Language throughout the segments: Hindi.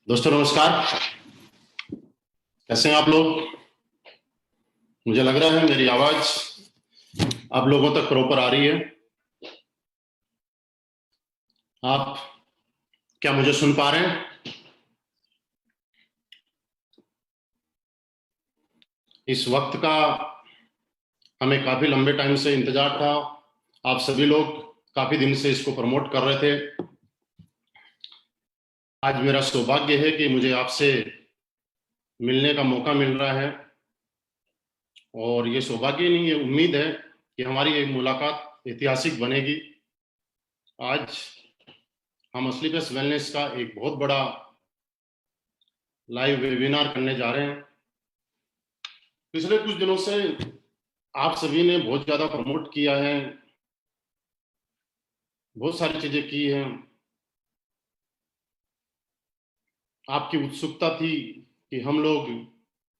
दोस्तों नमस्कार। कैसे हैं आप लोग? मुझे लग रहा है मेरी आवाज आप लोगों तक प्रॉपर आ रही है। आप क्या मुझे सुन पा रहे हैं? इस वक्त का हमें काफी लंबे टाइम से इंतजार था। आप सभी लोग काफी दिन से इसको प्रमोट कर रहे थे। आज मेरा सौभाग्य है कि मुझे आपसे मिलने का मौका मिल रहा है, और ये सौभाग्य नहीं, ये उम्मीद है कि हमारी एक मुलाकात ऐतिहासिक बनेगी। आज हम असली बेस्ट वेलनेस का एक बहुत बड़ा लाइव वेबिनार करने जा रहे हैं। पिछले कुछ दिनों से आप सभी ने बहुत ज्यादा प्रमोट किया है, बहुत सारी चीजें की हैं। आपकी उत्सुकता थी कि हम लोग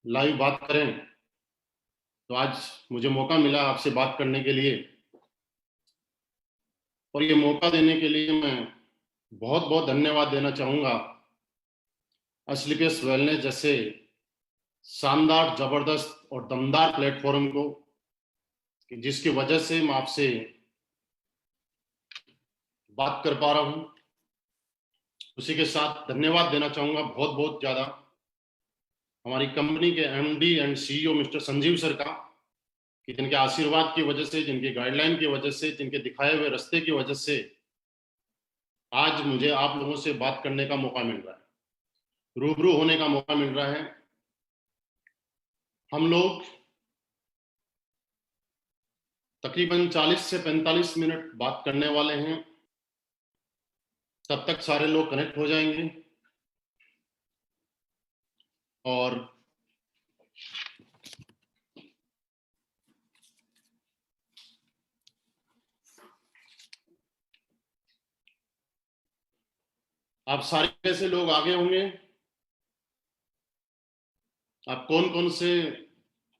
लाइव बात करें, तो आज मुझे मौका मिला आपसे बात करने के लिए। और ये मौका देने के लिए मैं बहुत बहुत धन्यवाद देना चाहूंगा असली बेस्ट वेलनेस जैसे शानदार, जबरदस्त और दमदार प्लेटफॉर्म को, कि जिसकी वजह से मैं आपसे बात कर पा रहा हूं। उसी के साथ धन्यवाद देना चाहूंगा बहुत बहुत ज्यादा हमारी कंपनी के MD and CEO mister Sanjeev sir का, कि जिनके आशीर्वाद की वजह से, जिनके गाइडलाइन की वजह से, जिनके दिखाए हुए रास्ते की वजह से आज मुझे आप लोगों से बात करने का मौका मिल रहा है, रूबरू होने का मौका मिल रहा है। हम लोग तकरीबन 40 से 45 मिनट बात करने वाले हैं। तब तक सारे लोग कनेक्ट हो जाएंगे और आप सारे ऐसे लोग आगे होंगे। आप कौन कौन से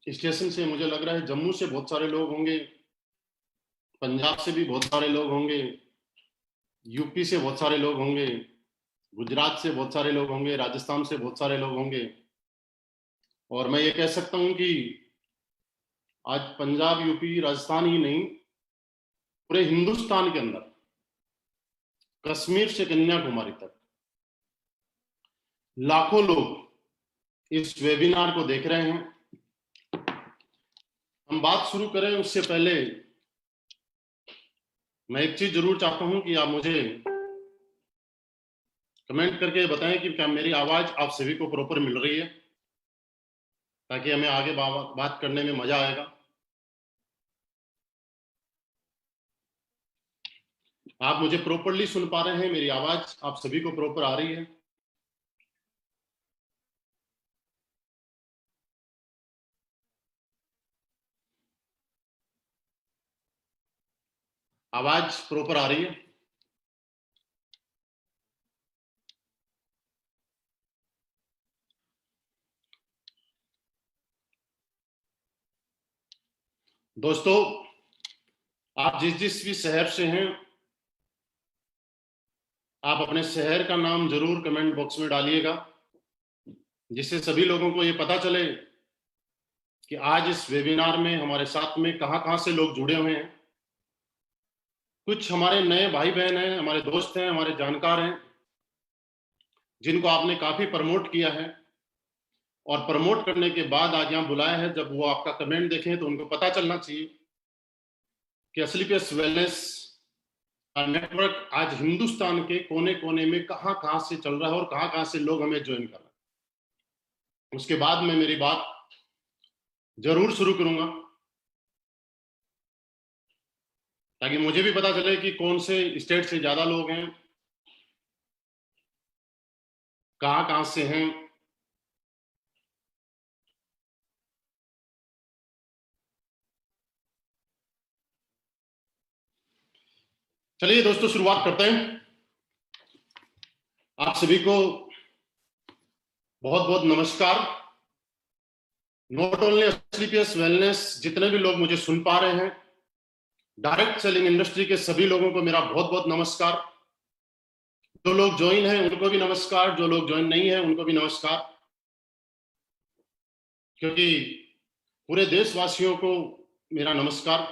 स्टेशन से? मुझे लग रहा है जम्मू से बहुत सारे लोग होंगे, पंजाब से भी बहुत सारे लोग होंगे, यूपी से बहुत सारे लोग होंगे, गुजरात से बहुत सारे लोग होंगे, राजस्थान से बहुत सारे लोग होंगे। और मैं ये कह सकता हूं कि आज पंजाब, यूपी, राजस्थान ही नहीं, पूरे हिंदुस्तान के अंदर कश्मीर से कन्याकुमारी तक लाखों लोग इस वेबिनार को देख रहे हैं। हम बात शुरू करें उससे पहले मैं एक चीज जरूर चाहता हूं कि आप मुझे कमेंट करके बताएं कि क्या मेरी आवाज आप सभी को प्रॉपर मिल रही है, ताकि हमें आगे बात करने में मजा आएगा। आप मुझे प्रॉपरली सुन पा रहे हैं? मेरी आवाज आप सभी को प्रॉपर आ रही है? आवाज प्रॉपर आ रही है? दोस्तों, आप जिस जिस भी शहर से हैं, आप अपने शहर का नाम जरूर कमेंट बॉक्स में डालिएगा, जिससे सभी लोगों को ये पता चले कि आज इस वेबिनार में हमारे साथ में कहां कहां से लोग जुड़े हुए हैं। कुछ हमारे नए भाई बहन हैं, हमारे दोस्त हैं, हमारे जानकार हैं, जिनको आपने काफी प्रमोट किया है, और प्रमोट करने के बाद आज यहां बुलाया है। जब वो आपका कमेंट देखें तो उनको पता चलना चाहिए कि असली बेस्ट वेलनेस का नेटवर्क आज हिंदुस्तान के कोने कोने में कहां कहां से चल रहा है और कहां कहां से लोग हमें ज्वाइन कर रहे हैं। उसके बाद मैं मेरी बात जरूर शुरू करूंगा, ताकि मुझे भी पता चले कि कौन से स्टेट से ज्यादा लोग हैं, कहां कहां से हैं। चलिए दोस्तों, शुरुआत करते हैं। आप सभी को बहुत बहुत नमस्कार। नॉट ओनली असली बेस्ट वेलनेस, जितने भी लोग मुझे सुन पा रहे हैं, डायरेक्ट सेलिंग इंडस्ट्री के सभी लोगों को मेरा बहुत बहुत नमस्कार। जो लोग ज्वाइन हैं उनको भी नमस्कार, जो लोग ज्वाइन नहीं है उनको भी नमस्कार, क्योंकि पूरे देशवासियों को मेरा नमस्कार।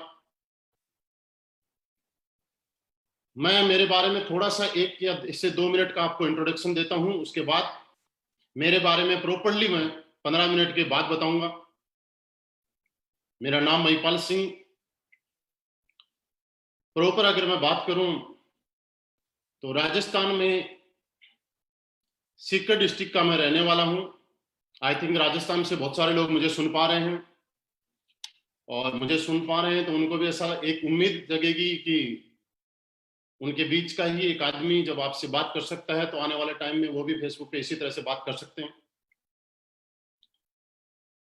मैं मेरे बारे में थोड़ा सा 1 या इससे 2 मिनट का आपको इंट्रोडक्शन देता हूं, उसके बाद मेरे बारे में प्रॉपर्ली मैं 15 मिनट के बाद बताऊंगा। मेरा नाम महिपाल सिंह, प्रॉपर अगर मैं बात करूं तो राजस्थान में सीकर डिस्ट्रिक्ट का मैं रहने वाला हूं। आई थिंक राजस्थान से बहुत सारे लोग मुझे सुन पा रहे हैं, और मुझे सुन पा रहे हैं तो उनको भी ऐसा एक उम्मीद जगेगी कि उनके बीच का ही एक आदमी जब आपसे बात कर सकता है तो आने वाले टाइम में वो भी फेसबुक पे इसी तरह से बात कर सकते हैं।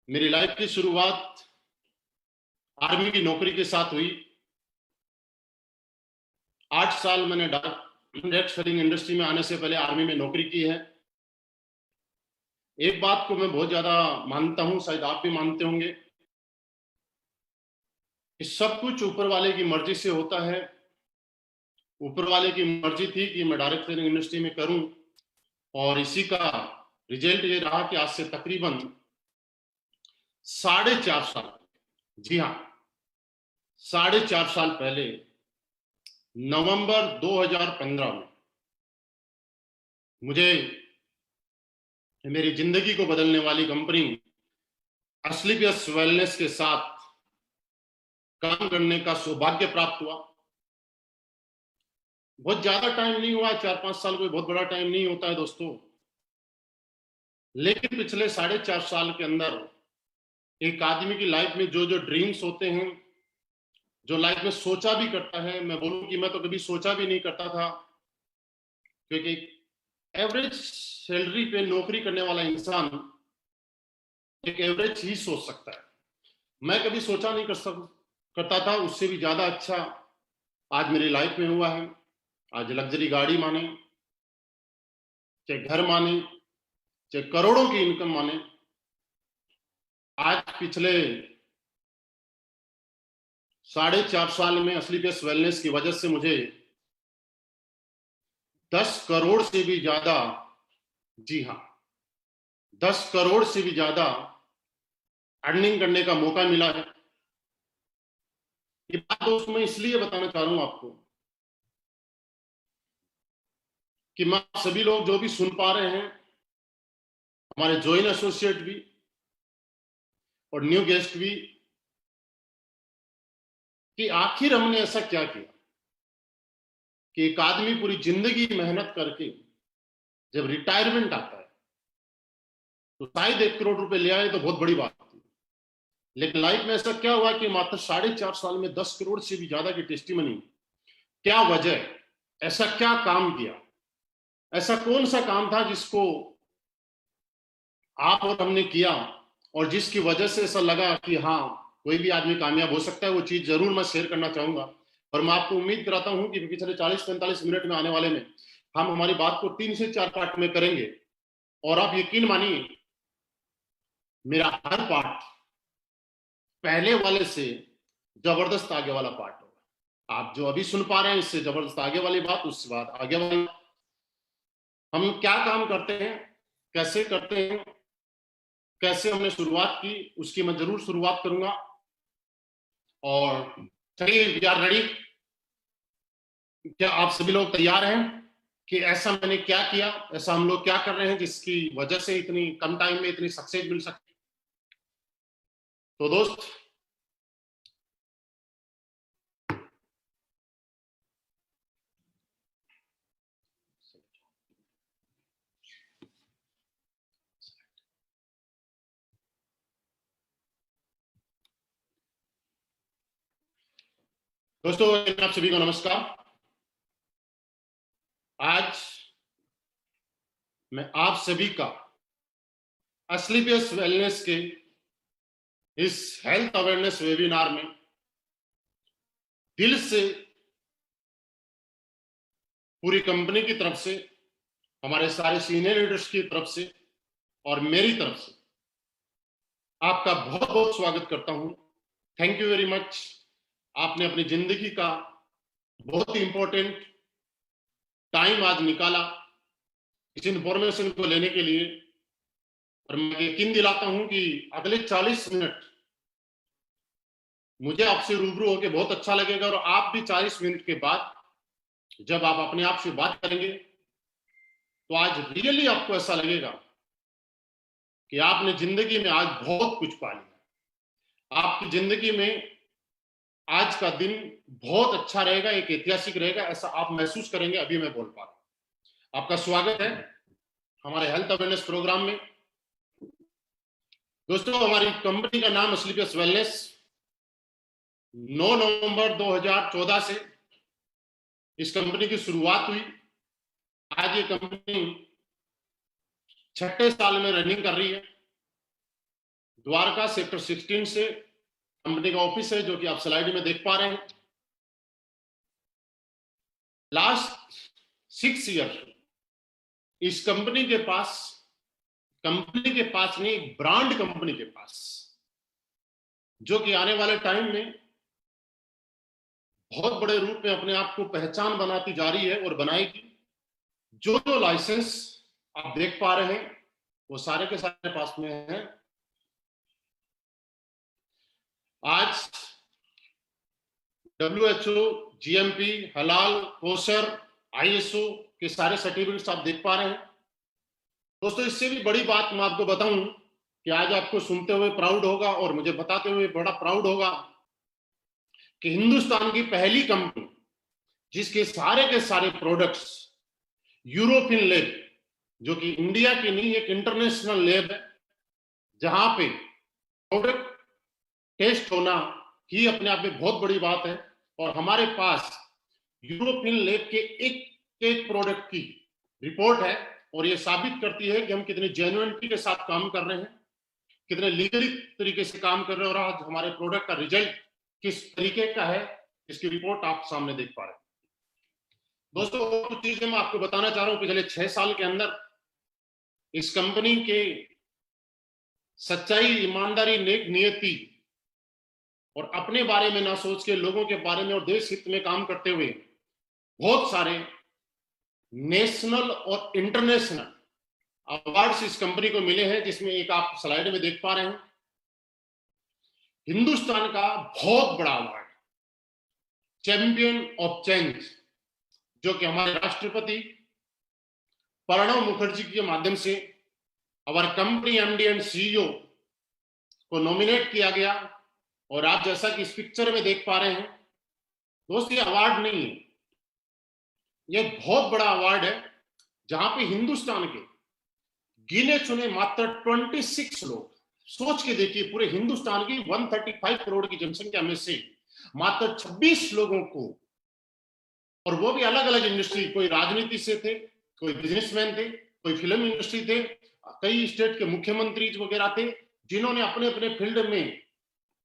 मेरी लाइफ की शुरुआत आर्मी की नौकरी के साथ हुई। 8 साल मैंने डायरेक्ट सेलिंग इंडस्ट्री में आने से पहले आर्मी में नौकरी की है। एक बात को मैं बहुत ज्यादा मानता हूं, शायद आप भी मानते होंगे, कि सब कुछ ऊपर वाले की मर्जी से होता है। ऊपर वाले की मर्जी थी कि मैं डायरेक्ट सेलिंग इंडस्ट्री में करूं, और इसी का रिजल्ट ये रहा कि आज से तकरीबन 4.5 साल, जी हाँ 4.5 साल पहले नवंबर 2015 में मुझे मेरी जिंदगी को बदलने वाली कंपनी असलीपियस वेलनेस के साथ काम करने का सौभाग्य प्राप्त हुआ। बहुत ज्यादा टाइम नहीं हुआ, 4-5 साल कोई बहुत बड़ा टाइम नहीं होता है दोस्तों, लेकिन पिछले 4.5 साल के अंदर एक आदमी की लाइफ में जो जो ड्रीम्स होते हैं, जो लाइफ में सोचा भी करता है, मैं बोलूं कि मैं तो कभी सोचा भी नहीं करता था, क्योंकि एवरेज सैलरी पे नौकरी करने वाला इंसान एक एवरेज ही सोच सकता है। मैं कभी सोचा नहीं करता था, उससे भी ज्यादा अच्छा आज मेरी लाइफ में हुआ है। आज लग्जरी गाड़ी माने, चाहे घर माने, चाहे करोड़ों की इनकम माने, आज पिछले 4.5 साल में असलीपियस वेलनेस की वजह से मुझे 10 करोड़ से भी ज्यादा, जी हाँ 10 करोड़ से भी ज्यादा अर्निंग करने का मौका मिला है। ये बात दोस्त मैं इसलिए बताना चाह रहा हूं आपको कि मैं सभी लोग जो भी सुन पा रहे हैं, हमारे ज्वाइन एसोसिएट भी और न्यू गेस्ट भी, कि आखिर हमने ऐसा क्या किया कि एक आदमी पूरी जिंदगी मेहनत करके जब रिटायरमेंट आता है तो शायद 1 करोड़ रुपए ले आए तो बहुत बड़ी बात थी, लेकिन लाइफ में ऐसा क्या हुआ कि मात्र 4.5 साल में 10 करोड़ से भी ज्यादा की टेस्टिमनी। क्या वजह, ऐसा क्या काम किया, ऐसा कौन सा काम था जिसको आप और हमने किया और जिसकी वजह से ऐसा लगा कि हाँ कोई भी आदमी कामयाब हो सकता है। वो चीज जरूर मैं शेयर करना चाहूंगा, और मैं आपको उम्मीद कराता हूं कि पिछले 40-45 मिनट में आने वाले में हम हमारी बात को 3 से 4 पार्ट में करेंगे, और आप यकीन मानिए मेरा हर पार्ट पहले वाले से जबरदस्त आगे वाला पार्ट होगा। आप जो अभी सुन पा रहे हैं इससे जबरदस्त आगे वाली बात, उसके बाद आगे वाली। हम क्या काम करते हैं, कैसे करते हैं, कैसे हमने शुरुआत की, उसकी मैं जरूर शुरुआत करूंगा। और चलिए वी आर रेडी। क्या आप सभी लोग तैयार हैं कि ऐसा मैंने क्या किया, ऐसा हम लोग क्या कर रहे हैं जिसकी वजह से इतनी कम टाइम में इतनी सक्सेस मिल सकती। तो दोस्त दोस्तों आप सभी को नमस्कार। आज मैं आप सभी का असलीपियस वेलनेस के इस हेल्थ अवेयरनेस वेबिनार में दिल से, पूरी कंपनी की तरफ से, हमारे सारे सीनियर लीडर्स की तरफ से और मेरी तरफ से आपका बहुत बहुत स्वागत करता हूं। Thank you very much. आपने अपनी जिंदगी का बहुत ही इंपॉर्टेंट टाइम आज निकाला इस इंफॉर्मेशन को लेने के लिए। और मैं यकीन दिलाता हूं कि अगले 40 मिनट मुझे आपसे रूबरू होकर बहुत अच्छा लगेगा, और आप भी 40 मिनट के बाद जब आप अपने आप से बात करेंगे तो आज रियली आपको ऐसा लगेगा कि आपने जिंदगी में आज बहुत कुछ पा लिया। आपकी जिंदगी में आज का दिन बहुत अच्छा रहेगा, एक ऐतिहासिक रहेगा, ऐसा आप महसूस करेंगे। अभी मैं बोल पा रहा हूं। आपका स्वागत है हमारे हेल्थ अवेयरनेस प्रोग्राम में। दोस्तों, हमारी कंपनी का नाम एस्क्लेपियस वेलनेस 9 नवंबर 2014 से इस कंपनी की शुरुआत हुई। आज ये कंपनी 6ठे साल में रनिंग कर रही है। द्वारका सेक्टर 16 से कंपनी का ऑफिस है, जो कि आप स्लाइड में देख पा रहे हैं। लास्ट 6 ईयर इस कंपनी के पास नहीं, ब्रांड कंपनी के पास, जो कि आने वाले टाइम में बहुत बड़े रूप में अपने आप को पहचान बनाती जा रही है और बनाएगी। जो जो लाइसेंस आप देख पा रहे हैं वो सारे के सारे पास में हैं। आज WHO, GMP, हलाल, कोसर, ISO के सारे सर्टिफिकेट्स आप देख पा रहे हैं। दोस्तों, इससे भी बड़ी बात मैं आपको बताऊं कि आज आपको सुनते हुए प्राउड होगा और मुझे बताते हुए बड़ा प्राउड होगा कि हिंदुस्तान की पहली कंपनी जिसके सारे के सारे प्रोडक्ट्स यूरोपियन लैब, जो कि इंडिया की नहीं, एक इंटरनेशनल लैब है, जहां पे प्रोडक्ट टेस्ट होना ही अपने आप में बहुत बड़ी बात है। और हमारे पास यूरोपियन लैब के एक प्रोडक्ट की रिपोर्ट है, और ये साबित करती है कि हम कितनी जेन्युइनिटी के साथ काम कर रहे हैं, कितने लीगली तरीके से काम कर रहे हैं, और आज हमारे प्रोडक्ट का रिजल्ट किस तरीके का है, इसकी रिपोर्ट आप सामने देख पा रहे हैं। दोस्तों, कुछ चीजें मैं आपको बताना चाह रहा हूं। पिछले 6 साल के अंदर इस कंपनी के सच्चाई, ईमानदारी, नेक नियति और अपने बारे में ना सोच के लोगों के बारे में और देश हित में काम करते हुए बहुत सारे नेशनल और इंटरनेशनल अवार्ड्स इस कंपनी को मिले हैं, जिसमें एक आप स्लाइड में देख पा रहे हैं। हिंदुस्तान का बहुत बड़ा अवार्ड चैंपियन ऑफ चेंज, जो कि हमारे राष्ट्रपति प्रणब मुखर्जी के माध्यम से हमारे कंपनी MD एंड CEO को नॉमिनेट किया गया। और आप जैसा कि इस पिक्चर में देख पा रहे हैं, दोस्त, ये अवार्ड नहीं है, ये बहुत बड़ा अवार्ड है, जहां पे हिंदुस्तान के गिने चुने मात्र 26 लोग, सोच के देखिए, पूरे हिंदुस्तान की 135 करोड़ की जनसंख्या में से मात्र 26 लोगों को, और वो भी अलग अलग इंडस्ट्री, कोई राजनीति से थे, कोई बिजनेसमैन थे, कोई फिल्म इंडस्ट्री थे, कई स्टेट के मुख्यमंत्री वगैरह थे, जिन्होंने अपने अपने फील्ड में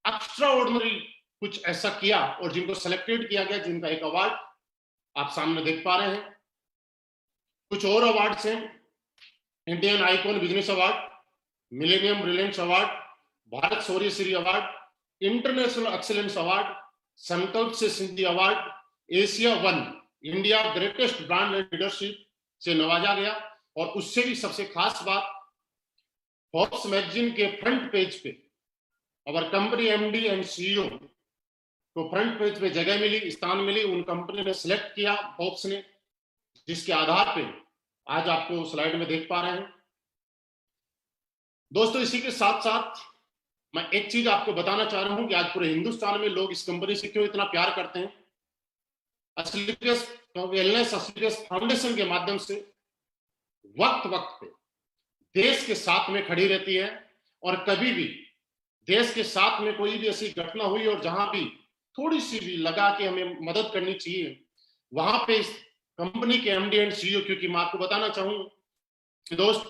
एक्स्ट्रा ऑर्डिनरी कुछ ऐसा किया और जिनको सेलेक्टेड किया गया, जिनका एक अवार्ड आप सामने देख पा रहे हैं। कुछ और अवार्ड्स हैं: Indian icon business award, millennium brilliance award, Bharat Shaurya Shri award, international excellence award, Sankalp से Siddhi award, Asia 1 India greatest brand and leadership से नवाजा गया। और उससे भी सबसे खास बात, फोर्ब्स मैगजीन के फ्रंट पेज पे our company MD and CEO को फ्रंट पेज पे जगह मिली, स्थान मिली, उन कंपनी ने सिलेक्ट किया फोर्ब्स ने, जिसके आधार पे आज आपको स्लाइड में देख पा रहे हैं। दोस्तों, इसी के साथ साथ मैं एक चीज आपको बताना चाह रहा हूं कि आज पूरे हिंदुस्तान में लोग इस कंपनी से क्यों इतना प्यार करते हैं। एस्क्लेपियस वेलनेस, एस्क्लेपियस फाउंडेशन के माध्यम से वक्त वक्त पे देश के साथ में खड़ी रहती है, और कभी भी देश के साथ में कोई भी ऐसी घटना हुई और जहां भी थोड़ी सी भी लगा कि हमें मदद करनी चाहिए, वहां पे इस कंपनी के MD एंड CEO, क्योंकि मैं आपको बताना चाहूँ कि दोस्त,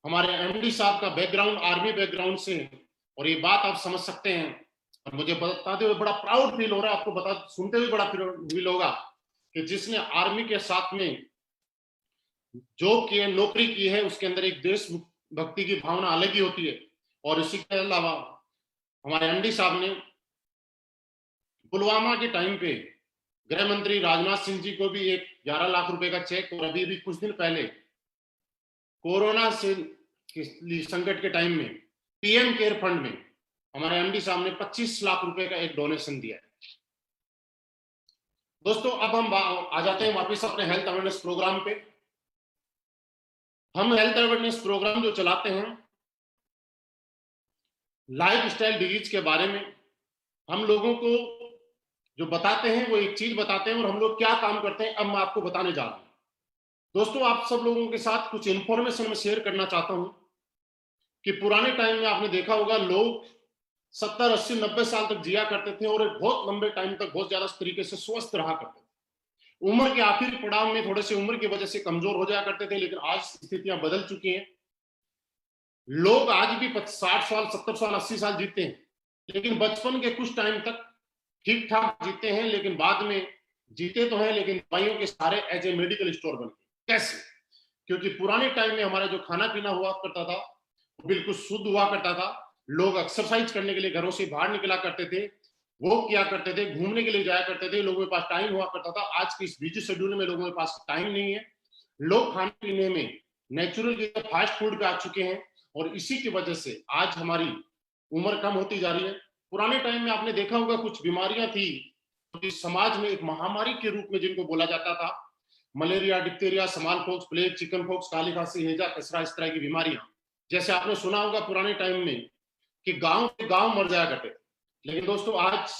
हमारे MD साहब का बैकग्राउंड आर्मी बैकग्राउंड से, और ये बात आप समझ सकते हैं, और मुझे बताते हुए बड़ा प्राउड फील हो रहा है, आपको सुनते हुए बड़ा फील होगा कि जिसने आर्मी के साथ में जॉब की है, नौकरी की है, उसके अंदर एक देशभक्ति की भावना अलग ही होती है। और इसी के अलावा हमारे MD साहब ने पुलवामा के टाइम पे गृह मंत्री राजनाथ सिंह जी को भी एक 11 लाख रुपए का चेक, और अभी भी कुछ दिन पहले कोरोना से संकट के टाइम में पीएम केयर फंड में हमारे एमडी साहब ने 25 लाख रुपए का एक डोनेशन दिया है। दोस्तों अब हम आ जाते हैं वापस अपने हेल्थ अवेयरनेस प्रोग्राम पे। हम हेल्थ अवेयरनेस प्रोग्राम जो चलाते हैं लाइफ स्टाइल डिजीज के बारे में, हम लोगों को जो बताते हैं वो एक चीज बताते हैं और हम लोग क्या काम करते हैं अब मैं आपको बताने जा रहा हूं। दोस्तों आप सब लोगों के साथ कुछ इंफॉर्मेशन में शेयर करना चाहता हूं कि पुराने टाइम में आपने देखा होगा लोग 70, 80, 90 साल तक जिया करते थे और एक बहुत लंबे टाइम तक बहुत ज्यादा तरीके से स्वस्थ रहा करते थे। उम्र के आखिरी पड़ाव में थोड़े से उम्र की वजह से कमजोर हो जाया करते थे, लेकिन आज स्थितियां बदल चुकी हैं। लोग आज भी 60 साल, 70 साल, 80 साल जीते हैं, लेकिन बचपन के कुछ टाइम तक ठीक ठाक जीते हैं, लेकिन बाद में जीते तो हैं लेकिन दवाइयों के सारे एज ए मेडिकल स्टोर बन गए। कैसे? क्योंकि पुराने टाइम में हमारा जो खाना पीना हुआ करता था वो बिल्कुल शुद्ध हुआ करता था। लोग एक्सरसाइज करने के लिए घरों से बाहर निकला करते थे, वो किया करते थे, घूमने के लिए जाया करते थे, लोगों के पास टाइम हुआ करता था। आज के इस बिजी शेड्यूल में लोगों के पास टाइम नहीं है। लोग खाने पीने में नेचुरल की फास्ट फूड पे आ चुके हैं और इसी की वजह से आज हमारी उम्र कम होती जा रही है। पुराने टाइम में आपने देखा होगा कुछ बीमारियां थी जो समाज में एक महामारी के रूप में जिनको बोला जाता था, malaria, diphtheria, small pox, plague, chicken pox, काली खांसी, हैजा, खसरा, इस तरह की बीमारियां। जैसे आपने सुना होगा पुराने टाइम में कि गांव के गांव मर जाया करते थे, लेकिन दोस्तों आज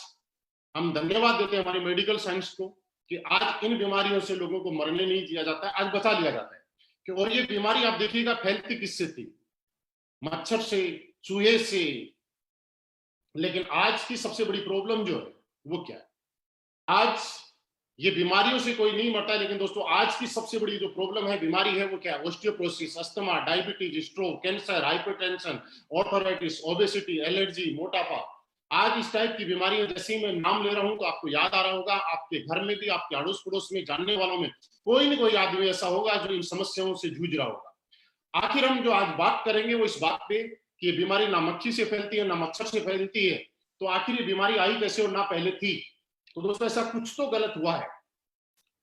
हम धन्यवाद देते हैं हमारी मेडिकल साइंस को कि आज इन बीमारियों से लोगों को मरने नहीं दिया जाता है, आज बचा लिया जाता है। कि और ये बीमारी आप देखिएगा फैलती किससे थी? मच्छर से, चूहे से। लेकिन आज की सबसे बड़ी प्रॉब्लम जो है वो क्या है? आज ये बीमारियों से कोई नहीं मरता है, लेकिन दोस्तों आज की सबसे बड़ी जो प्रॉब्लम है, बीमारी है, वो क्या है? Osteoporosis, asthma, diabetes, stroke, cancer, hypertension, arthritis, obesity, allergy, मोटापा। आज इस टाइप की बीमारियां जैसे ही मैं नाम ले रहा हूं तो आपको याद आ रहा होगा, आपके घर में भी, आपके अड़ोस पड़ोस में, जानने वालों में कोई ना कोई आदमी ऐसा होगा जो इन समस्याओं से जूझ रहा होगा। आखिर हम जो आज बात करेंगे वो इस बात पे कि ये बीमारी ना मक्खी से फैलती है ना मच्छर से फैलती है, तो आखिर ये बीमारी आई कैसे और ना पहले थी? तो दोस्तों ऐसा कुछ तो गलत हुआ है।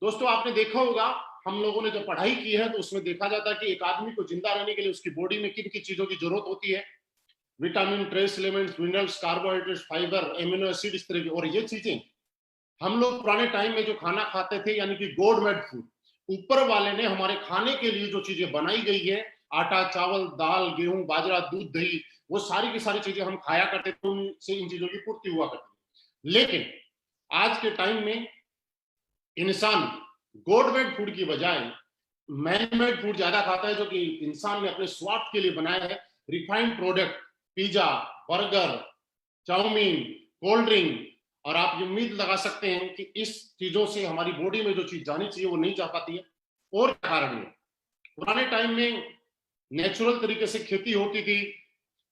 दोस्तों आपने देखा होगा, हम लोगों ने जब पढ़ाई की है तो उसमें देखा जाता है कि एक आदमी को जिंदा रहने के लिए उसकी बॉडी में किन किन चीजों की जरूरत होती है। Vitamin, trace elements, minerals, carbohydrates, fibre, amino acid, इस तरह की। और ये चीजें हम लोग पुराने टाइम में जो खाना खाते थे यानी कि गॉड मेड फूड, ऊपर वाले ने हमारे खाने के लिए जो चीजें बनाई गई है, आटा, चावल, दाल, गेहूं, बाजरा, दूध, दही, वो सारी की सारी चीजें हम खाया करते थे, उनसे इन चीजों की पूर्ति हुआ करती थी। लेकिन आज के टाइम में इंसान गॉड मेड फूड की बजाय मैन मेड फूड ज्यादा खाता है, जो कि इंसान ने अपने स्वार्थ के लिए बनाया है। Refined product, pizza, burger, chowmein, cold drink. और आप ये उम्मीद लगा सकते हैं कि इस चीजों से हमारी बॉडी में जो चीज जानी चाहिए वो नहीं जा पाती है। और क्या कारण है? पुराने टाइम में नेचुरल तरीके से खेती होती थी,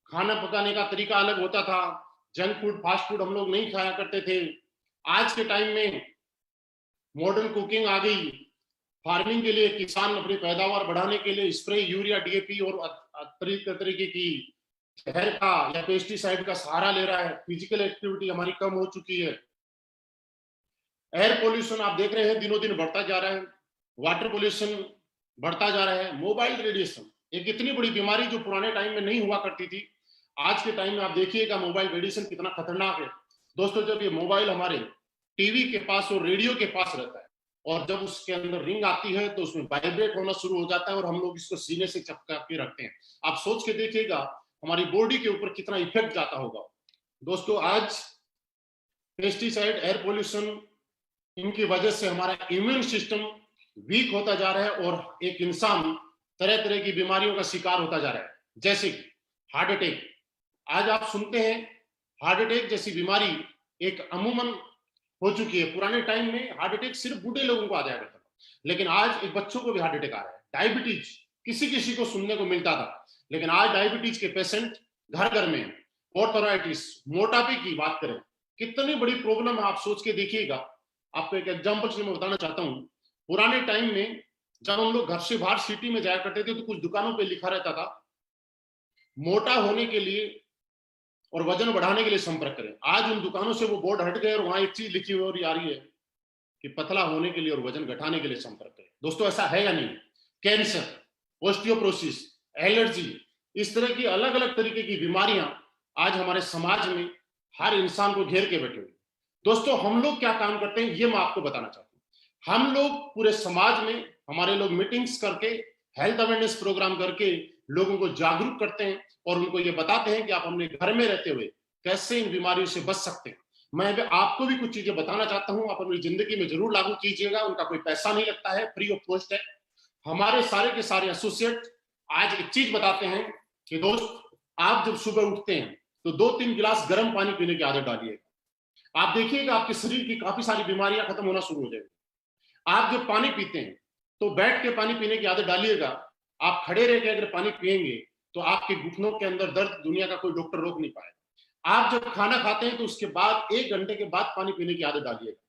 खाना पकाने का तरीका अलग होता था, जंक फूड, फास्ट फूड हम लोग नहीं खाया करते थे। आज के टाइम में मॉडर्न कुकिंग आ गई, फार्मिंग के लिए किसान अपनी पैदावार बढ़ाने के लिए स्प्रे, यूरिया, डीएपी और तरीके की जहर का या पेस्टिसाइड का सहारा ले रहा है। फिजिकल एक्टिविटी हमारी कम हो चुकी है। एयर पोल्यूशन आप देख रहे हैं दिनों दिन बढ़ता जा रहा है, वाटर पोल्यूशन बढ़ता जा रहा है, मोबाइल रेडिएशन एक इतनी बड़ी बीमारी जो पुराने टाइम में नहीं हुआ करती थी, आज के टाइम में आप देखिएगा मोबाइल रेडिएशन कितना खतरनाक है। दोस्तों जब ये मोबाइल हमारे टीवी के पास और रेडियो के पास रहता है और जब उसके अंदर रिंग आती है तो उसमें वाइब्रेट होना शुरू हो जाता है और हम लोग इसको सीने से चिपका के रखते हैं। आप सोच के देखिएगा हमारी बॉडी के ऊपर कितना इफेक्ट जाता होगा। दोस्तों आज पेस्टिसाइड, एयर पोल्यूशन, इनकी वजह से हमारा इम्यून सिस्टम वीक होता जा रहा है और एक इंसान तरह तरह की बीमारियों का शिकार होता जा रहा है, जैसे कि हार्ट अटैक। आज आप सुनते हैं हार्ट अटैक जैसी बीमारी एक अमूमन हो चुकी है। पुराने टाइम में हार्ट अटैक सिर्फ बूढ़े लोगों को आ जाया करता था, लेकिन आज एक बच्चों को भी हार्ट अटैक आ रहा है। डायबिटीज किसी किसी को सुनने को मिलता था, लेकिन आज डायबिटीज के पेशेंट घर घर में। ऑर्थराइटिस, मोटापे की बात करें, कितनी बड़ी प्रॉब्लम है, आप सोच के देखिएगा। आपको एक एग्जांपल से मैं बताना चाहता हूं। पुराने टाइम में जब हम लोग घर से बाहर सिटी में जाया करते थे तो कुछ दुकानों पे लिखा रहता था, मोटा होने के लिए और वजन बढ़ाने के लिए संपर्क करें। आज उन दुकानों से वो बोर्ड हट गए और वहां एक चीज लिखी हुई आ रही है कि पतला होने के लिए और वजन घटाने के लिए संपर्क करें। दोस्तों ऐसा है या नहीं? कैंसर, ऑस्टियोपोरोसिस, एलर्जी, इस तरह की अलग अलग तरीके की बीमारियां आज हमारे समाज में हर इंसान को घेर के बैठे हुए। दोस्तों हम लोग क्या काम करते हैं ये मैं आपको बताना चाहता हूं। हम लोग पूरे समाज में हमारे लोग मीटिंग्स करके, हेल्थ अवेयरनेस प्रोग्राम करके लोगों को जागरूक करते हैं और उनको ये बताते हैं कि आप अपने घर में रहते हुए कैसे इन बीमारियों से बच सकते हैं। मैं आपको भी कुछ चीजें बताना चाहता हूं, आप अपनी जिंदगी में जरूर लागू कीजिएगा, उनका कोई पैसा नहीं लगता है, फ्री ऑफ कॉस्ट है। हमारे सारे के सारे एसोसिएट आज एक चीज बताते हैं कि दोस्त आप जब सुबह उठते हैं तो 2-3 गिलास गर्म पानी पीने की आदत डालिएगा। आप देखिएगा आपके शरीर की काफी सारी बीमारियां खत्म होना शुरू हो जाएगी। आप जब पानी पीते हैं तो बैठ के पानी पीने की आदत डालिएगा। आप खड़े रह के अगर पानी पिएंगे तो आपके घुटनों के अंदर दर्द दुनिया का कोई डॉक्टर रोक नहीं पाएगा। आप जब खाना खाते हैं तो उसके बाद 1 घंटे के बाद पानी पीने की आदत डालिएगा।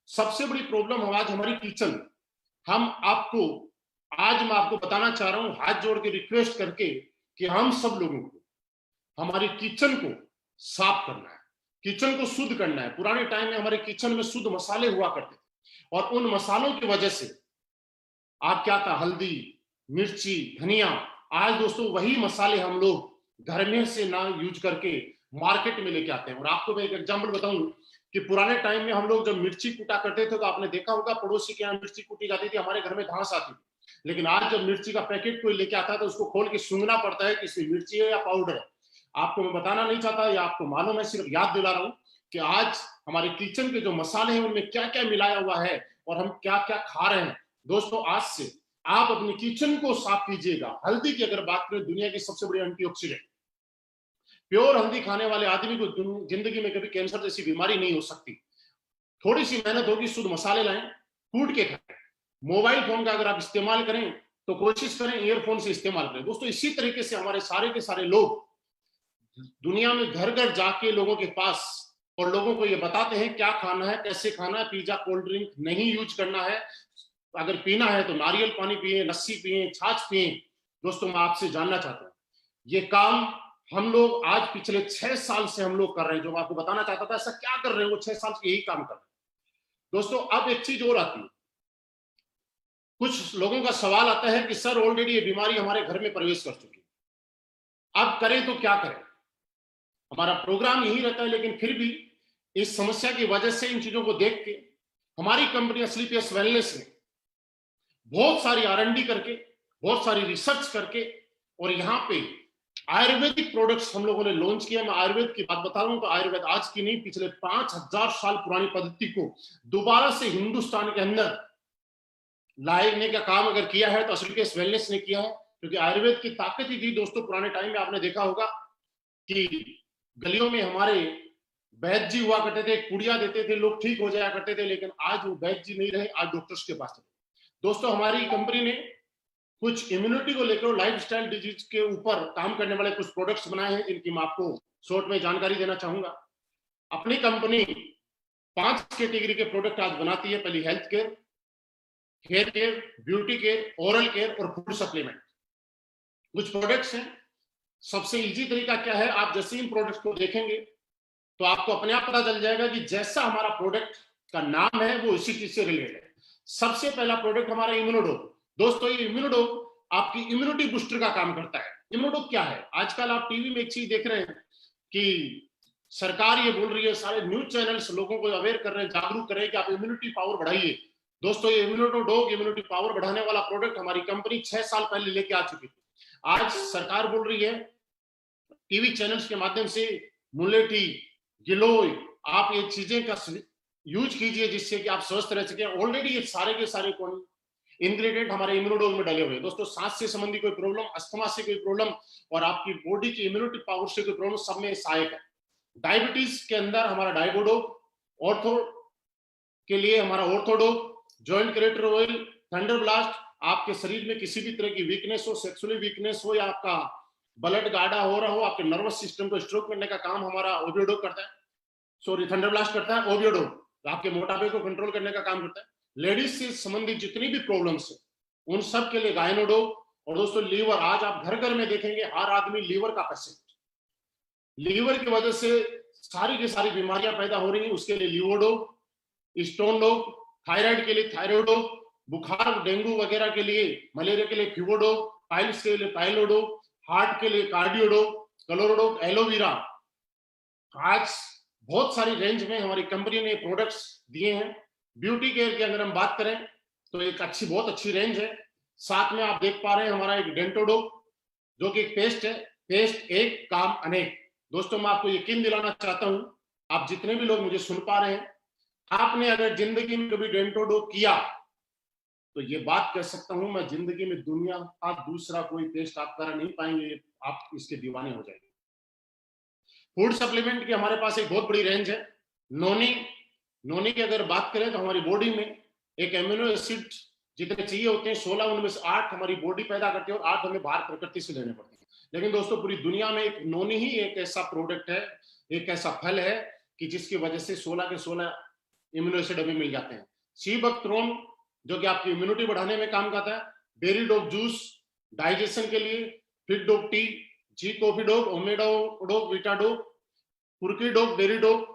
सबसे बड़ी प्रॉब्लम आज हमारी किचन। हम आपको आज मैं आपको बताना चाह रहा हूं हाथ जोड़ के रिक्वेस्ट करके कि हम सब लोगों को हमारी किचन को साफ करना है, किचन को शुद्ध करना है। पुराने टाइम में हमारे किचन में शुद्ध मसाले हुआ करते थे और उन मसालों की वजह से आप क्या था, हल्दी, मिर्ची, धनिया, आज दोस्तों वही मसाले हम लोग घर में से ना यूज करके मार्केट में लेके आते हैं। और आपको मैं एक एग्जांपल बताऊं कि पुराने टाइम में हम लोग जब मिर्ची कूटा करते थे तो आपने देखा होगा पड़ोसी के यहाँ मिर्ची कूटी जाती थी, हमारे घर में घास आती थी। लेकिन आज जब मिर्ची का पैकेट कोई लेके आता है तो उसको खोल के सूंघना पड़ता है कि इसमें मिर्ची है या पाउडर है। आपको मैं बताना नहीं चाहता या आपको मालूम है, सिर्फ याद दिला रहा हूं कि आज हमारे किचन के जो मसाले हैं उनमें क्या क्या मिलाया हुआ है और हम क्या क्या खा रहे हैं। दोस्तों आज से आप अपनी किचन को साफ कीजिएगा। हल्दी की अगर बात करें, दुनिया की सबसे बड़ी एंटीऑक्सीडेंट, प्योर हल्दी खाने वाले आदमी को जिंदगी में कभी कैंसर जैसी बीमारी नहीं हो सकती। थोड़ी सी मेहनत होगी, शुद्ध मसाले लाएं, कूट के खाएं। मोबाइल फोन का अगर आप इस्तेमाल करें तो कोशिश करें ईयरफोन से इस्तेमाल करें। दोस्तों इसी तरीके से हमारे सारे के सारे लोग दुनिया में घर घर जाके लोगों के पास और लोगों को ये बताते हैं क्या खाना है, कैसे खाना है। पिज्जा, कोल्ड ड्रिंक नहीं यूज करना है। अगर पीना है तो नारियल पानी पिए, लस्सी पिए, छाछ पिए। दोस्तों मैं आपसे जानना चाहता हूं, ये काम हम लोग आज पिछले 6 साल से हम लोग कर रहे हैं। जो मैं आपको बताना चाहता था ऐसा क्या कर रहे हैं, वो 6 साल से यही काम कर रहे हैं। दोस्तों अब एक चीज और आती है, कुछ लोगों का सवाल आता है कि सर ऑलरेडी ये बीमारी हमारे घर में प्रवेश कर चुकी है, अब करें तो क्या करें। हमारा प्रोग्राम यही रहता है, लेकिन फिर भी इस समस्या की वजह से, इन चीजों को देख के हमारी कंपनी स्लीपियस वेलनेस ने बहुत सारी R&D करके, बहुत सारी रिसर्च करके और यहाँ पे आयुर्वेदिक प्रोडक्ट्स हम लोगों ने लॉन्च किया। मैं आयुर्वेद की बात बता रहा हूं तो आयुर्वेद आज की नहीं, पिछले 5000 साल पुरानी पद्धति को दोबारा से हिंदुस्तान के अंदर लाने का काम अगर किया है तो स्लीपियस वेलनेस ने किया है। क्योंकि आयुर्वेद की ताकत ही थी दोस्तों। पुराने टाइम में आपने देखा होगा कि गलियों में हमारे वैद्य जी हुआ करते थे, कुड़िया देते थे, लोग ठीक हो जाया करते थे। लेकिन आज वो वैद्य जी नहीं रहे, आज डॉक्टर्स के पास। दोस्तों हमारी कंपनी ने कुछ इम्यूनिटी को लेकर लाइफस्टाइल डिजीज के ऊपर काम करने वाले कुछ प्रोडक्ट्स बनाए हैं, इनकी मैं आपको शॉर्ट में जानकारी देना चाहूंगा। अपनी कंपनी 5 कैटेगरी के प्रोडक्ट आज बनाती है। पहली health care, hair care, beauty care, oral care और फूड सप्लीमेंट। कुछ प्रोडक्ट्स हैं। सबसे इजी तरीका क्या है, आप जैसे इन प्रोडक्ट्स को देखेंगे तो आपको अपने आप पता चल जाएगा कि जैसा हमारा प्रोडक्ट का नाम है वो इसी चीज से रिलेटेड है। सबसे पहला प्रोडक्ट हमारा इम्यूनोडोग। दोस्तों ये इम्यूनोडोग आपकी इम्यूनिटी बूस्टर का काम करता है। इम्यूनोडोग क्या है, आजकल आप टीवी में एक चीज देख रहे हैं कि सरकार ये बोल रही है, सारे न्यूज चैनल्स लोगों को अवेयर कर रहे हैं, जागरूक कर रहे हैं कि आप इम्यूनिटी पावर बढ़ाइए। दोस्तों ये इम्यूनोडोग इम्यूनिटी पावर बढ़ाने वाला प्रोडक्ट हमारी कंपनी 6 साल पहले लेके आ चुकी थी। आज सरकार बोल रही है टीवी चैनल्स के माध्यम से, मुलेठी, गिलोय, आप ये चीजें का यूज कीजिए जिससे कि आप स्वस्थ रह सके। ऑलरेडी ये सारे के सारे इंग्रेडिएंट हमारे इम्यूनोडोग में डले हुए हैं। दोस्तों सांस से संबंधी कोई प्रॉब्लम, अस्थमा से कोई प्रॉब्लम और आपकी बॉडी की इम्यूनिटी पावर से कोई प्रॉब्लम, सब में सहायक है। डायबिटीज के अंदर हमारा डायबोडोग, ऑर्थो के लिए हमारा Orthodog, joint creator oil, thunder blast, आपके शरीर में किसी भी तरह की वीकनेस हो, सेक्सुअली वीकनेस हो या आपका ब्लड गाढ़ा हो रहा हो, आपके नर्वस सिस्टम को स्ट्रोक करने का काम हमारा ओबियोडोग करता है, सॉरी थंडर ब्लास्ट करता है। ओबियोडोग आपके मोटापे को कंट्रोल करने का काम करता है। लेडीज से संबंधित जितनी भी प्रॉब्लम्स है उन सब के लिए गायनोडोग। और दोस्तों लीवर, आज आप घर घर में देखेंगे हर आदमी लीवर का पेशेंट, लीवर की वजह से सारी की सारी बीमारियां पैदा हो रही हैं, उसके लिए लीवोडोग, स्टोन डोग, थायराइड के लिए थायरोडोग, बुखार डेंगू वगैरह के लिए, मलेरिया के लिए फीवोडोग, पाइल्स के लिए पाइलोडोग, हार्ट के लिए कार्डियोडोग, क्लोरोडोग, एलोवेरा। आज बहुत सारी रेंज में हमारी कंपनी ने प्रोडक्ट्स दिए हैं। ब्यूटी केयर की अगर हम बात करें तो एक बहुत अच्छी रेंज है। साथ में आप देख पा रहे हैं हमारा एक डेंटोडोग, जो कि एक पेस्ट है, पेस्ट एक काम अनेक। दोस्तों मैं आपको यकीन दिलाना चाहता हूं, आप जितने भी लोग मुझे सुन पा रहे हैं, आपने अगर जिंदगी में कभी डेंटोडोग किया तो ये बात कह सकता हूं मैं, जिंदगी में दुनिया का दूसरा कोई पेस्ट आप करा नहीं पाएंगे, आप इसके दीवाने हो जाएंगे। फूड सप्लीमेंट की हमारे पास एक बहुत बड़ी रेंज है। नोनी, नोनी की अगर बात करें तो हमारी बॉडी में एक एमिनो एसिड जितने चाहिए होते हैं 16, उनमें से 8 हमारी बॉडी पैदा करती है और 8 हमें बाहर प्रकृति से लेने पड़ते हैं। लेकिन दोस्तों पूरी दुनिया में एक नोनी ही एक ऐसा प्रोडक्ट है, एक ऐसा फल है कि जिसकी वजह से 16 के 16 इम्यूनो एसिड हमें मिल जाते हैं। सी बकथ्रोन जो कि आपकी इम्यूनिटी बढ़ाने में काम करता है, बेरी डोग जूस डाइजेशन के लिए, fit dog tea, G coffee dog, Omedog, vita dog, कुर्की dog, berry dog,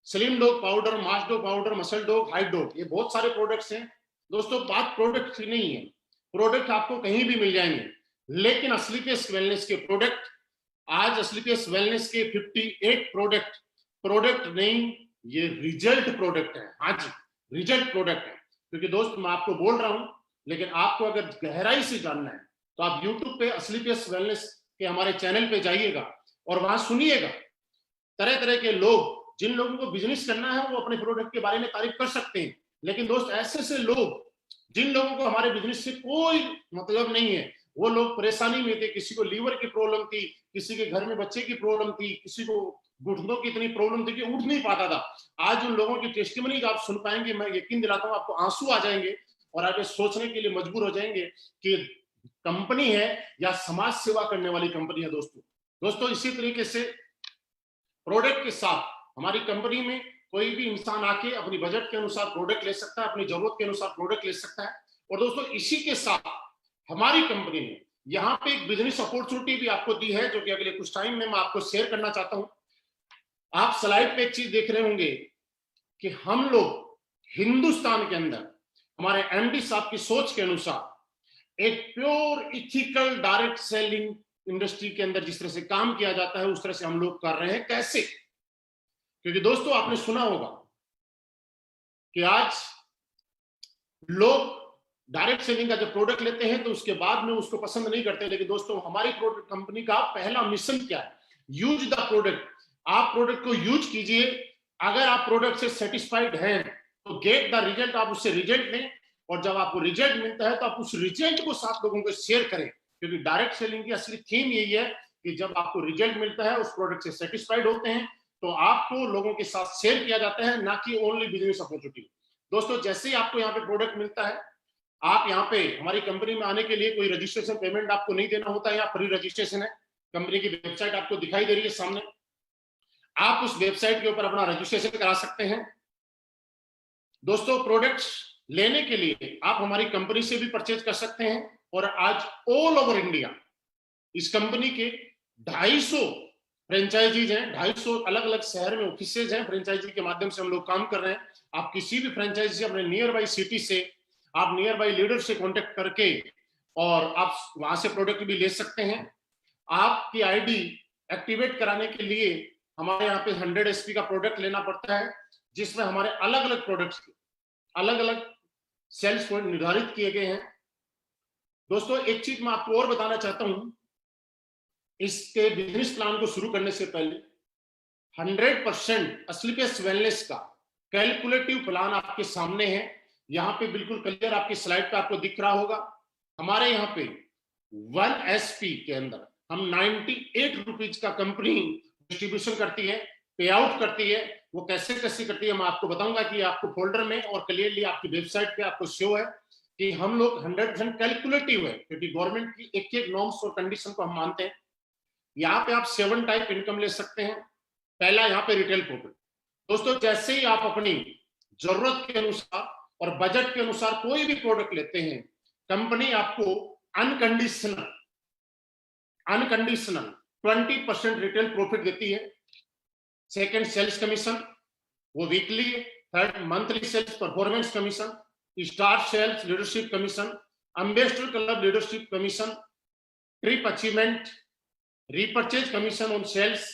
slim dog powder, mass dog powder, muscle dog, height dog, ये बहुत सारे प्रोडक्ट्स हैं। दोस्तों बात प्रोडक्ट की नहीं है, प्रोडक्ट आपको कहीं भी मिल जाएंगे, लेकिन असलीपियस वेलनेस के प्रोडक्ट, आज असलीपियस वेलनेस के 58 प्रोडक्ट नहीं, ये रिजल्ट प्रोडक्ट है। हाँ जी, रिजल्ट प्रोडक्ट है। क्योंकि दोस्त मैं आपको बोल रहा हूं, लेकिन आपको अगर गहराई से जानना है तो आप YouTube पे असलीपियस वेलनेस के हमारे चैनल पे जाइएगा और वहां सुनिएगा। तरह तरह के लोग, जिन लोगों को बिजनेस करना है वो अपने प्रोडक्ट के बारे में तारीफ कर सकते हैं, लेकिन दोस्त ऐसे से लोग जिन लोगों को हमारे बिजनेस से कोई मतलब नहीं है, वो लोग परेशानी में थे, किसी को लीवर की प्रॉब्लम थी, किसी के घर में बच्चे की प्रॉब्लम थी, किसी को घुटनों की इतनी प्रॉब्लम थी कि उठ नहीं पाता था। आज उन लोगों की टेस्टिमनी आप सुन पाएंगे, मैं यकीन दिलाता हूं आपको आंसू आ जाएंगे और आप ये सोचने के लिए मजबूर हो जाएंगे कि कंपनी है या समाज सेवा करने वाली कंपनी है। दोस्तों इसी तरीके से प्रोडक्ट के साथ हमारी कंपनी में कोई भी इंसान आके अपनी बजट के अनुसार प्रोडक्ट ले सकता है, अपनी जरूरत के अनुसार प्रोडक्ट ले सकता है। और दोस्तों इसी के साथ हमारी कंपनी ने यहाँ पे एक बिजनेस अपॉर्चुनिटी भी आपको दी है, जो कि अगले कुछ टाइम में मैं आपको शेयर करना चाहता हूं। आप स्लाइड पे एक चीज देख रहे होंगे कि हम लोग हिंदुस्तान के अंदर हमारे एमडी साहब की सोच के अनुसार एक pure ethical direct selling industry के अंदर जिस तरह से काम किया जाता है उस तरह से हम लोग कर रहे हैं। कैसे? क्योंकि दोस्तों आपने सुना होगा कि आज लोग डायरेक्ट सेलिंग का जब प्रोडक्ट लेते हैं तो उसके बाद में उसको पसंद नहीं करते, लेकिन दोस्तों हमारी प्रोडक्ट कंपनी का पहला मिशन क्या है? Use the product. आप प्रोडक्ट को यूज कीजिए, अगर आप प्रोडक्ट से सेटिस्फाइड हैं तो गेट द रिजल्ट, आप उससे रिजल्ट लें, और जब आपको रिजल्ट मिलता है तो आप उस रिजल्ट को 7 लोगों को शेयर करें। क्योंकि डायरेक्ट सेलिंग की असली थीम यही है कि जब आपको रिजल्ट मिलता है, उस प्रोडक्ट से सेटिस्फाइड होते हैं, तो आपको लोगों के साथ शेयर किया जाता है, ना कि ओनली बिजनेस अपॉर्चुनिटी। दोस्तों जैसे ही आपको यहाँ पे प्रोडक्ट मिलता है, आप यहाँ पे हमारी कंपनी में आने के लिए कोई रजिस्ट्रेशन पेमेंट आपको नहीं देना होता है, यहाँ फ्री रजिस्ट्रेशन है। कंपनी की वेबसाइट आपको दिखाई दे रही है सामने, आप उस वेबसाइट के ऊपर अपना रजिस्ट्रेशन करा सकते हैं। दोस्तों प्रोडक्ट्स लेने के लिए आप हमारी कंपनी से भी परचेज कर सकते हैं, और आज ऑल ओवर इंडिया इस कंपनी के 250 फ्रेंचाइजीज हैं, 250 अलग अलग शहर में ऑफिसेज हैं, फ्रेंचाइजी के माध्यम से हम लोग काम कर रहे हैं। आप किसी भी फ्रेंचाइजी से, अपने नियर बाई सिटी से, आप नियर बाई लीडर से कांटेक्ट करके और आप वहां से प्रोडक्ट भी ले सकते हैं। आपकी आईडी एक्टिवेट कराने के लिए हमारे यहाँ पे 100 एसपी का प्रोडक्ट लेना पड़ता है, जिसमें हमारे अलग अलग प्रोडक्ट्स के अलग अलग सेल्स पॉइंट निर्धारित किए गए हैं। दोस्तों एक चीज मैं आपको और बताना चाहता हूं, इसके बिजनेस प्लान को शुरू करने से पहले 100% असलीपियस वेलनेस का कैलकुलेटिव प्लान आपके सामने है। यहाँ पे बिल्कुल क्लियर आपकी स्लाइड पे आपको दिख रहा होगा। हमारे यहाँ पे 1 एसपी के अंदर हम 98 रुपीज का कंपनी डिस्ट्रीब्यूशन करती है, पे आउट करती है। वो कैसे कैसे करती है मैं आपको बताऊंगा कि आपको फोल्डर में और क्लियरली आपकी वेबसाइट पे आपको शो है कि हम लोग 100% कैलकुलेटिव है, क्योंकि गवर्नमेंट की एक एक नॉर्म्स और कंडीशन को हम मानते हैं। यहाँ पे आप 7 टाइप इनकम ले सकते हैं। पहला यहाँ पे रिटेल प्रॉफिट। दोस्तों जैसे ही आप अपनी जरूरत के अनुसार और बजट के अनुसार कोई भी प्रोडक्ट लेते हैं, कंपनी आपको अनकंडीशनल 20% रिटेल प्रॉफिट देती है। सेकंड सेल्स कमीशन, वो वीकली है, third monthly sales performance commission, star sales leadership commission, ambassador club leadership commission, trip achievement, repurchase commission on sales.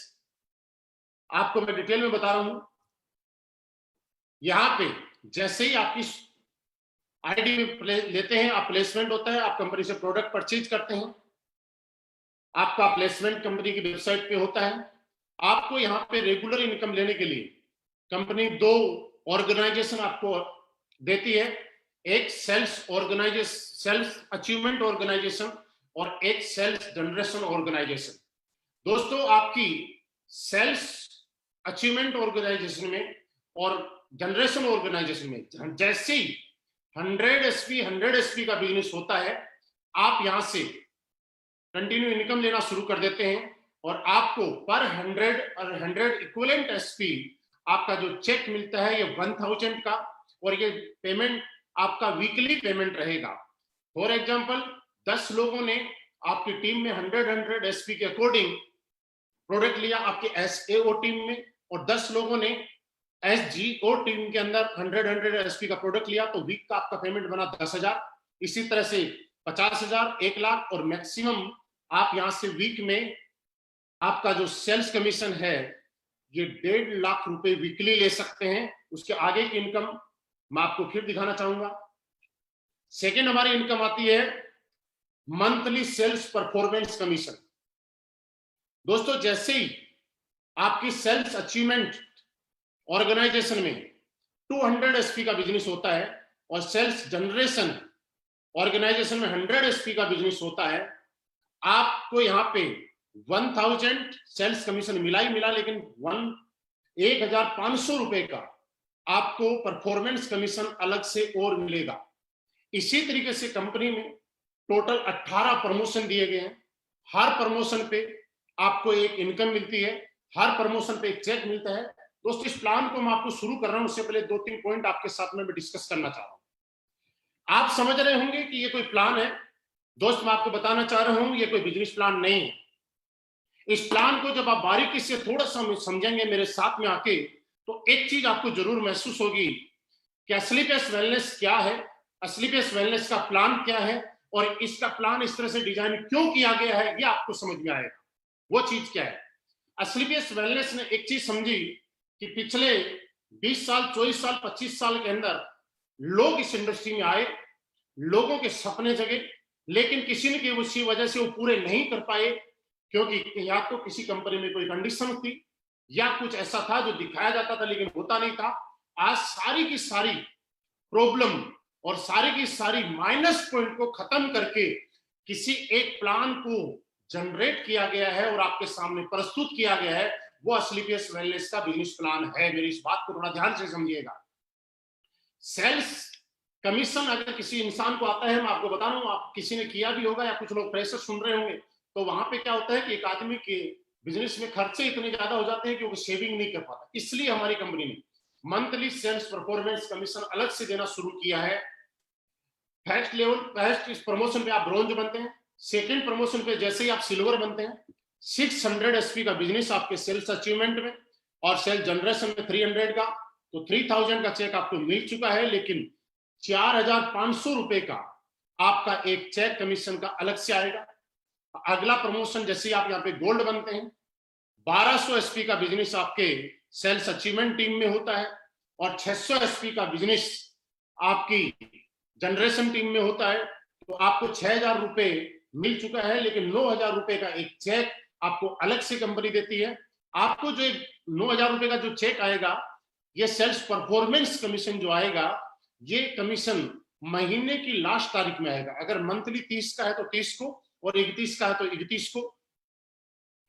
आपको मैं डिटेल में बता रहा हूं। यहां पे जैसे ही आपकी आईडी लेते हैं, आप प्लेसमेंट होता है, आप कंपनी से प्रोडक्ट परचेज करते हैं, आपका प्लेसमेंट कंपनी की वेबसाइट पे होता है। आपको यहाँ पे रेगुलर इनकम लेने के लिए कंपनी दो ऑर्गेनाइजेशन आपको देती है, एक सेल्स अचीवमेंट ऑर्गेनाइजेशन और एक सेल्स जनरेशन ऑर्गेनाइजेशन। दोस्तों, आपकी सेल्स अचीवमेंट ऑर्गेनाइजेशन में और जनरेशन ऑर्गेनाइजेशन में जैसे ही 100 एसपी का बिजनेस होता है, आप यहां से कंटिन्यू इनकम लेना शुरू कर देते हैं और आपको पर 100 इक्विवेलेंट एसपी आपका जो चेक मिलता है ये 1000 का, और ये पेमेंट आपका वीकली पेमेंट रहेगा। फॉर एग्जांपल 10 लोगों ने आपकी टीम में 100 एसपी के अकॉर्डिंग प्रोडक्ट लिया आपके एसएओ टीम में, और 10 लोगों ने एसजीओ टीम के अंदर 100 एसपी का प्रोडक्ट लिया, तो वीक का आपका पेमेंट बना 10,000। इसी तरह से 50,000, 1 लाख, और मैक्सिमम आप यहां से वीक में आपका जो सेल्स कमीशन है ये 1.5 लाख रुपए वीकली ले सकते हैं। उसके आगे की इनकम मैं आपको फिर दिखाना चाहूंगा। सेकेंड हमारी इनकम आती है मंथली सेल्स परफॉर्मेंस कमीशन। दोस्तों, जैसे ही आपकी सेल्स अचीवमेंट ऑर्गेनाइजेशन में 200 एसपी का बिजनेस होता है और सेल्स जनरेशन ऑर्गेनाइजेशन में 100 एसपी का बिजनेस होता है, आपको यहां पे 1000 सेल्स कमीशन मिला ही मिला, लेकिन 1,500 रुपए का आपको परफॉर्मेंस कमीशन अलग से और मिलेगा। इसी तरीके से कंपनी में टोटल 18 प्रमोशन दिए गए हैं। हर प्रमोशन पे आपको एक इनकम मिलती है, हर प्रमोशन पे एक चेक मिलता है। दोस्तों, इस प्लान को मैं आपको शुरू कर रहा हूं, उससे पहले 2-3 पॉइंट आपके साथ में मैं डिस्कस करना चाह रहा हूं। आप समझ रहे होंगे कि ये कोई प्लान है। दोस्त, मैं आपको बताना चाह रहा हूं ये कोई बिजनेस प्लान नहीं है। इस प्लान को जब आप बारीकी से थोड़ा सा समझेंगे मेरे साथ में आके, तो एक चीज आपको जरूर महसूस होगी कि असली पेस वेलनेस क्या है, असली पेस वेलनेस का प्लान क्या है, और इसका प्लान इस तरह से डिजाइन क्यों किया गया है, ये आपको समझ में आएगा। वो चीज क्या है? असली पेस वेलनेस ने एक चीज समझी कि पिछले 20 साल, 24 साल, 25 साल के अंदर लोग इस इंडस्ट्री में आए, लोगों के सपने जगे, लेकिन किसी न किसी वजह से वो पूरे नहीं कर पाए, क्योंकि या तो किसी कंपनी में कोई कंडीशन थी या कुछ ऐसा था जो दिखाया जाता था लेकिन होता नहीं था। आज सारी की सारी प्रॉब्लम और सारी की सारी माइनस पॉइंट को खत्म करके किसी एक प्लान को जनरेट किया गया है और आपके सामने प्रस्तुत किया गया है। वो असली पेस वेलनेस का बिजनेस प्लान है। मेरी इस बात को थोड़ा ध्यान से समझिएगा। सेल्स कमीशन अगर किसी इंसान को आता है, मैं आपको बता रहा हूं, आप किसी ने किया भी होगा या कुछ लोग फ्रेशर सुन रहे होंगे, तो वहां पे क्या होता है कि एक आदमी के बिजनेस में खर्चे इतने ज्यादा हो जाते हैं कि वो सेविंग नहीं कर पाता। इसलिए हमारी कंपनी ने मंथली सेल्स परफॉर्मेंस कमीशन अलग से देना शुरू किया है। फर्स्ट लेवल, फर्स्ट इस प्रमोशन पे आप ब्रोंज बनते हैं, सेकंड प्रमोशन पे जैसे ही आप सिल्वर बनते हैं, 600 एसपी का बिजनेस आपके सेल्स अचीवमेंट में और सेल्स जनरेशन में 300 का, तो 3000 का चेक आपको मिल चुका है, लेकिन 4,500 रुपए का आपका एक चेक कमीशन का अलग से आएगा। अगला प्रमोशन जैसे आप यहाँ पे गोल्ड बनते हैं, 1200 एसपी का बिजनेस आपके सेल्स अचीवमेंट टीम में होता है और 600 एसपी का बिजनेस आपकी जनरेशन टीम में होता है, तो आपको 6,000 रुपए मिल चुका है, लेकिन 9,000 रुपए का एक चेक आपको अलग से कंपनी देती है। आपको जो 9,000 रुपए का जो चेक आएगा, ये सेल्स परफॉर्मेंस कमीशन जो आएगा, ये कमीशन महीने की लास्ट तारीख में आएगा। अगर मंथली 30 का है तो 30 को, और 31 का है तो 31 को,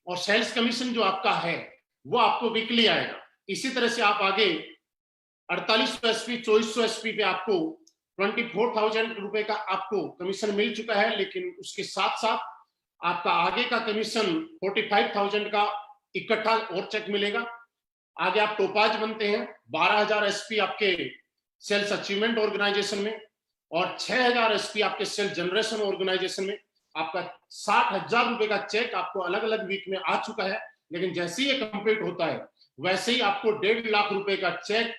और सेल्स कमीशन जो आपका है वो आपको वीकली आएगा। इसी तरह से आप आगे 4800 एसपी, 2400 एसपी पे आपको 24,000 रुपए का आपको कमीशन मिल चुका है, लेकिन उसके साथ साथ आपका आगे का कमीशन 45,000 का इकट्ठा और चेक मिलेगा। आगे आप टोपाज बनते हैं, 12,000 एसपी आपके सेल्स अचीवमेंट ऑर्गेनाइजेशन में और 6,000 एसपी आपके सेल्स जनरेशन ऑर्गेनाइजेशन में। आपका 60,000 रुपए का चेक आपको अलग अलग वीक में आ चुका है, लेकिन जैसे ही ये कंप्लीट होता है वैसे ही आपको 1.5 लाख रुपए का चेक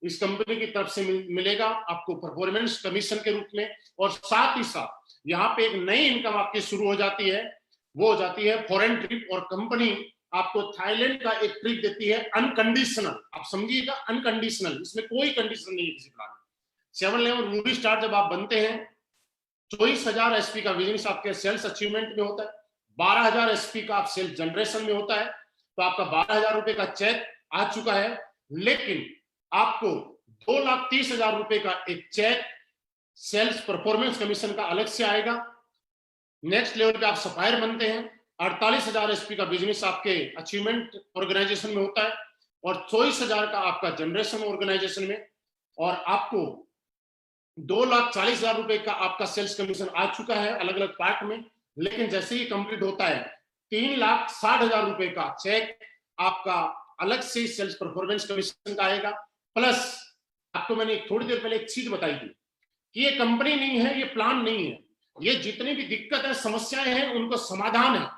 इस कंपनी की तरफ से मिलेगा आपको परफॉर्मेंस कमीशन के रूप में। और साथ ही साथ यहाँ पे एक नई इनकम आपकी शुरू हो जाती है, वो हो जाती है फॉरेन ट्रिप। और कंपनी आपको थाईलैंड का एक ट्रिप देती है अनकंडीशनल। आप समझिएगा, अनकंडीशनल, इसमें कोई कंडीशन नहीं है किसी प्लान में। 711 मूवी स्टार जब आप बनते हैं, 24,000 एसपी का बिजनेस आपके सेल्स अचीवमेंट में होता है, 12,000 एसपी का आप सेल्स जनरेशन में होता है, तो आपका 12,000 रुपए का चेक आ चुका है। लेकिन आपको 2,30,000 रुपए का एक चेक सेल्स परफॉर्मेंस कमीशन का अलग से आएगा। नेक्स्ट लेवल पे आप सप्लायर बनते हैं, 48,000 एसपी का बिजनेस आपके अचीवमेंट ऑर्गेनाइजेशन में होता है और 24,000 का आपका जनरेशन ऑर्गेनाइजेशन में, और आपको 2,40,000 रुपए का आपका सेल्स कमीशन आ चुका है अलग अलग पार्ट में। लेकिन जैसे ही कंप्लीट होता है, 3,60,000 रुपए का चेक आपका अलग से सेल्स परफॉर्मेंस कमीशन का आएगा। प्लस आपको मैंने थोड़ी देर पहले एक चीज बताई थी कि ये कंपनी नहीं है, ये प्लान नहीं है, ये जितनी भी दिक्कत है, समस्याएं हैं, उनको समाधान है।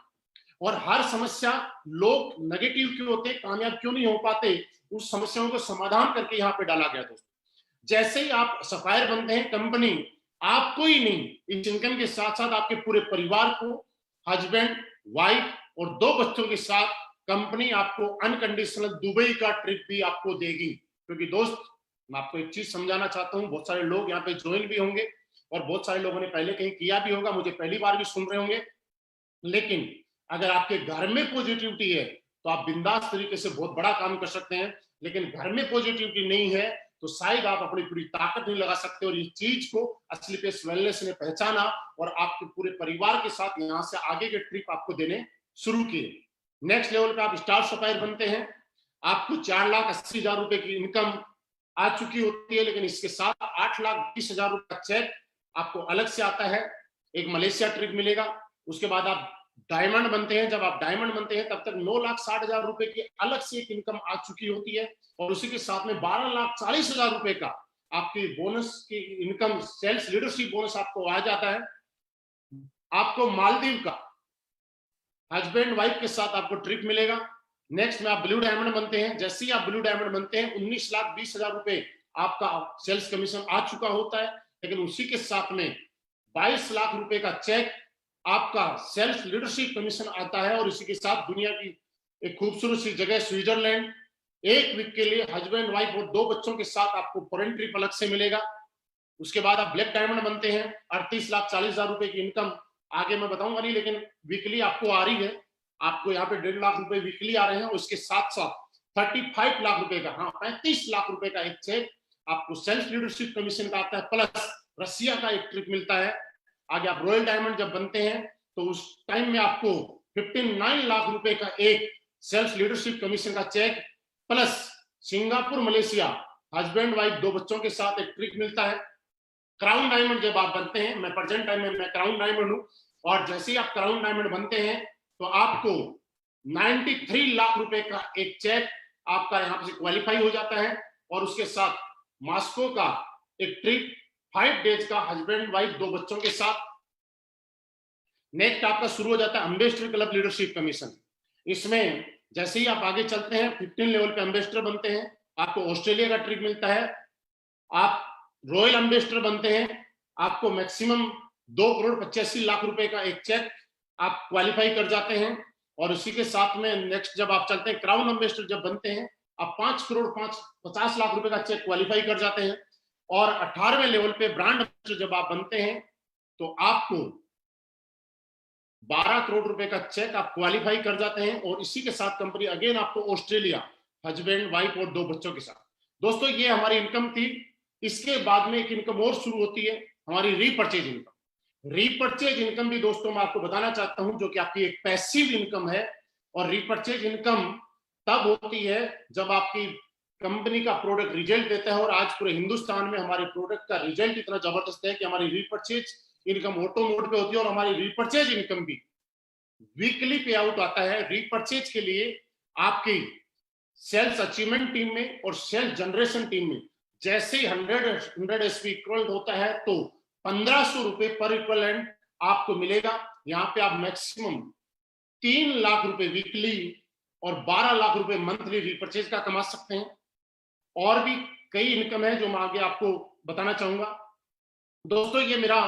और हर समस्या, लोग नेगेटिव क्यों होते, कामयाब क्यों नहीं हो पाते, उस समस्याओं को समाधान करके यहाँ पे डाला गया दोस्तों। जैसे ही आप सप्लायर बनते हैं, कंपनी आपको ही नहीं, इस इनकम के साथ साथ आपके पूरे परिवार को, हस्बैंड, वाइफ और 2 बच्चों के साथ कंपनी आपको अनकंडीशनल दुबई का ट्रिप भी आपको देगी। क्योंकि दोस्त, मैं आपको एक चीज समझाना चाहता हूँ, बहुत सारे लोग यहाँ पे ज्वाइन भी होंगे और बहुत सारे लोगों ने पहले कहीं किया भी होगा, मुझे पहली बार भी सुन रहे होंगे। लेकिन अगर आपके घर में पॉजिटिविटी है तो आप बिंदास तरीके से बहुत बड़ा काम कर सकते हैं। लेकिन घर में पॉजिटिविटी नहीं है तो शायद आप अपनी पूरी ताकत नहीं लगा सकते। और इस चीज को असली पेस वेलनेस ने पहचाना और आपके पूरे परिवार के साथ यहाँ से आगे के ट्रिप आपको देने शुरू किए। नेक्स्ट लेवल पे आप स्टार सप्लायर बनते हैं, आपको 4,80,000 रुपए की इनकम आ चुकी होती है, लेकिन इसके साथ 8,20,000 रुपए का चेक आपको अलग से आता है, एक मलेशिया ट्रिप मिलेगा। उसके बाद आप डायमंड बनते हैं, जब आप डायमंड बनते हैं तब तक 9,60,000 रुपए की अलग से एक इनकम आ चुकी होती है, और उसी के साथ में 12,40,000 रुपए का आपकी बोनस की इनकम, सेल्स लीडरशिप बोनस आपको आ जाता है। आपको मालदीव का हस्बैंड वाइफ के साथ आपको ट्रिप मिलेगा। नेक्स्ट में आप ब्लू डायमंड बनते हैं, जैसे ही आप ब्लू डायमंड बनते हैं 19,20,000 रुपए आपका सेल्स कमीशन आ चुका होता है। लेकिन उसी के साथ में 22 लाख रुपए का चेक आपका सेल्फ लीडरशिप कमीशन आता है। और इसी के साथ दुनिया की एक खूबसूरत सी जगह स्विट्जरलैंड, 1 वीक के लिए हस्बैंड वाइफ और 2 बच्चों के साथ आपको फॉरेन ट्रिप अलग से मिलेगा। उसके बाद आप ब्लैक डायमंड बनते हैं, 38,40,000 रुपए की इनकम आगे मैं बताऊंगा नहीं, लेकिन वीकली आपको आ रही है। आपको यहाँ पे 1.5 लाख रुपए वीकली आ रहे हैं। उसके साथ साथ 35 लाख रुपए का, हाँ 35 लाख रुपए का एक चेक आपको सेल्फ लीडरशिप कमीशन का आता है। प्लस रसिया का एक ट्रिप मिलता है। आगे आप रॉयल डायमंड जब बनते हैं तो उस टाइम में आपको 59 लाख रुपए का एक सेल्फ लीडरशिप कमीशन का cheque, plus Singapore Malaysia husband wife 2 बच्चों के साथ एक ट्रिप मिलता है। क्राउन डायमंड जब आप बनते हैं, मैं प्रेजेंट टाइम में मैं क्राउन डायमंड हूं, और जैसे ही आप क्राउन डायमंड बनते हैं तो आपको 93 लाख रुपए का एक चेक आपका यहाँ से क्वालिफाई हो जाता है। और उसके साथ मॉस्को का एक ट्रिप 5 डेज का हस्बैंड वाइफ 2 बच्चों के साथ। नेक्स्ट आपका शुरू हो जाता है एम्बेसडर क्लब लीडरशिप कमीशन। इसमें जैसे ही आप आगे चलते हैं 15 लेवल पे एम्बेसडर बनते हैं, आपको ऑस्ट्रेलिया का ट्रिप मिलता है। आप रॉयल एम्बेसडर बनते हैं, आपको मैक्सिमम 2,85,00,000 रुपए का एक चेक आप क्वालिफाई कर जाते हैं। और उसी के साथ में नेक्स्ट जब आप चलते हैं क्राउन एम्बेसडर जब बनते हैं, आप 5,50,00,000 रुपए का चेक क्वालिफाई कर जाते हैं। और 18वें लेवल पे ब्रांड एम्बेसडर जब आप बनते हैं तो आपको 12 करोड़ रुपए का चेक आप क्वालिफाई कर जाते हैं। और इसी के साथ कंपनी अगेन आपको ऑस्ट्रेलिया हस्बैंड वाइफ और 2 बच्चों के साथ। दोस्तों ये हमारी इनकम थी। इसके बाद में एक इनकम और शुरू होती है, हमारी रीपर्चेज इनकम। रीपर्चेज इनकम भी दोस्तों मैं आपको बताना चाहता हूं, जो कि आपकी एक पैसिव इनकम है। और रीपर्चेज इनकम तब होती है जब आपकी कंपनी का प्रोडक्ट रिजल्ट देता है। और आज पूरे हिंदुस्तान में हमारे प्रोडक्ट का रिजल्ट इतना जबरदस्त है कि हमारी रीपर्चेज इनकम ऑटो मोड पे होती है। और हमारी रीपर्चेज इनकम भी वीकली पे आउट आता है। रीपर्चेज के लिए आपकी सेल्स अचीवमेंट टीम में और सेल्स जनरेशन टीम में जैसे ही 100 एसपी इक्वल होता है तो 1,500 रुपए पर इक्वलेंट आपको मिलेगा। यहाँ पे आप मैक्सिमम 3 लाख रुपए वीकली और 12 लाख रुपए मंथली रीपर्चेज का कमा सकते हैं। और भी कई इनकम है जो मैं आगे आपको बताना चाहूंगा। दोस्तों ये मेरा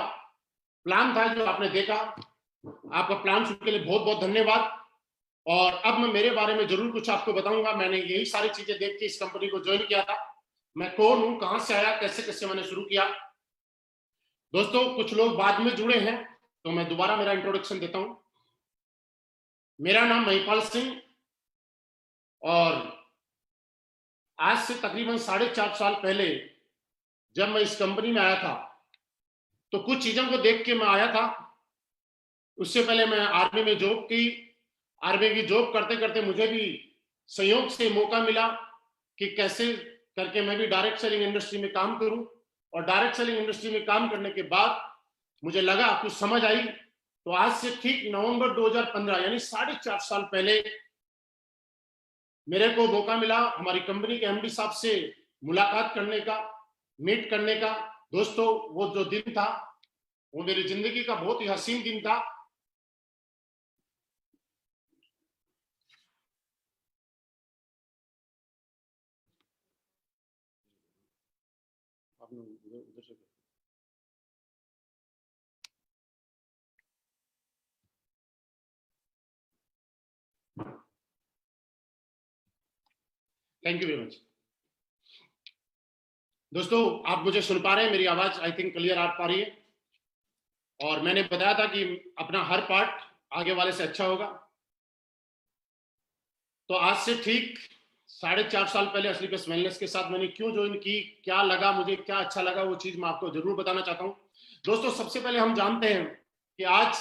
प्लान था जो आपने देखा, आपका प्लान सुनने के लिए बहुत बहुत धन्यवाद। और अब मैं मेरे बारे में जरूर कुछ आपको बताऊंगा। मैंने यही सारी चीजें देख के इस कंपनी को ज्वाइन किया था। मैं कौन हूं, कहां से आया, कैसे कैसे मैंने शुरू किया। दोस्तों कुछ लोग बाद में जुड़े हैं तो मैं दोबारा मेरा इंट्रोडक्शन देता हूं। मेरा नाम महिपाल सिंह, और आज से तकरीबन 4.5 साल पहले जब मैं इस कंपनी में आया था तो कुछ चीजों को देख के मैं आया था। उससे पहले मैं आर्मी में जॉब की। आर्मी की जॉब करते करते मुझे भी संयोग से मौका मिला कि कैसे करके मैं भी डायरेक्ट सेलिंग इंडस्ट्री में काम करूं। और डायरेक्ट सेलिंग इंडस्ट्री में काम करने के बाद मुझे लगा, कुछ समझ आई। तो आज से ठीक नवंबर 2015 यानी 4.5 साल पहले मेरे को मौका मिला हमारी कंपनी के एमडी साहब से मुलाकात करने का, मीट करने का। दोस्तों वो जो दिन था वो मेरी जिंदगी का बहुत ही हसीन दिन था। Thank you very much. दोस्तों आप मुझे सुन पा रहे हैं, मेरी आवाज आई थिंक क्लियर आ पा रही है। और मैंने बताया था कि अपना हर पार्ट आगे वाले से अच्छा होगा। तो आज से ठीक 4.5 साल पहले असलीपस वेलनेस के साथ मैंने क्यों ज्वाइन की, क्या लगा मुझे, क्या अच्छा लगा, वो चीज मैं आपको जरूर बताना चाहता हूं। दोस्तों सबसे पहले हम जानते हैं कि आज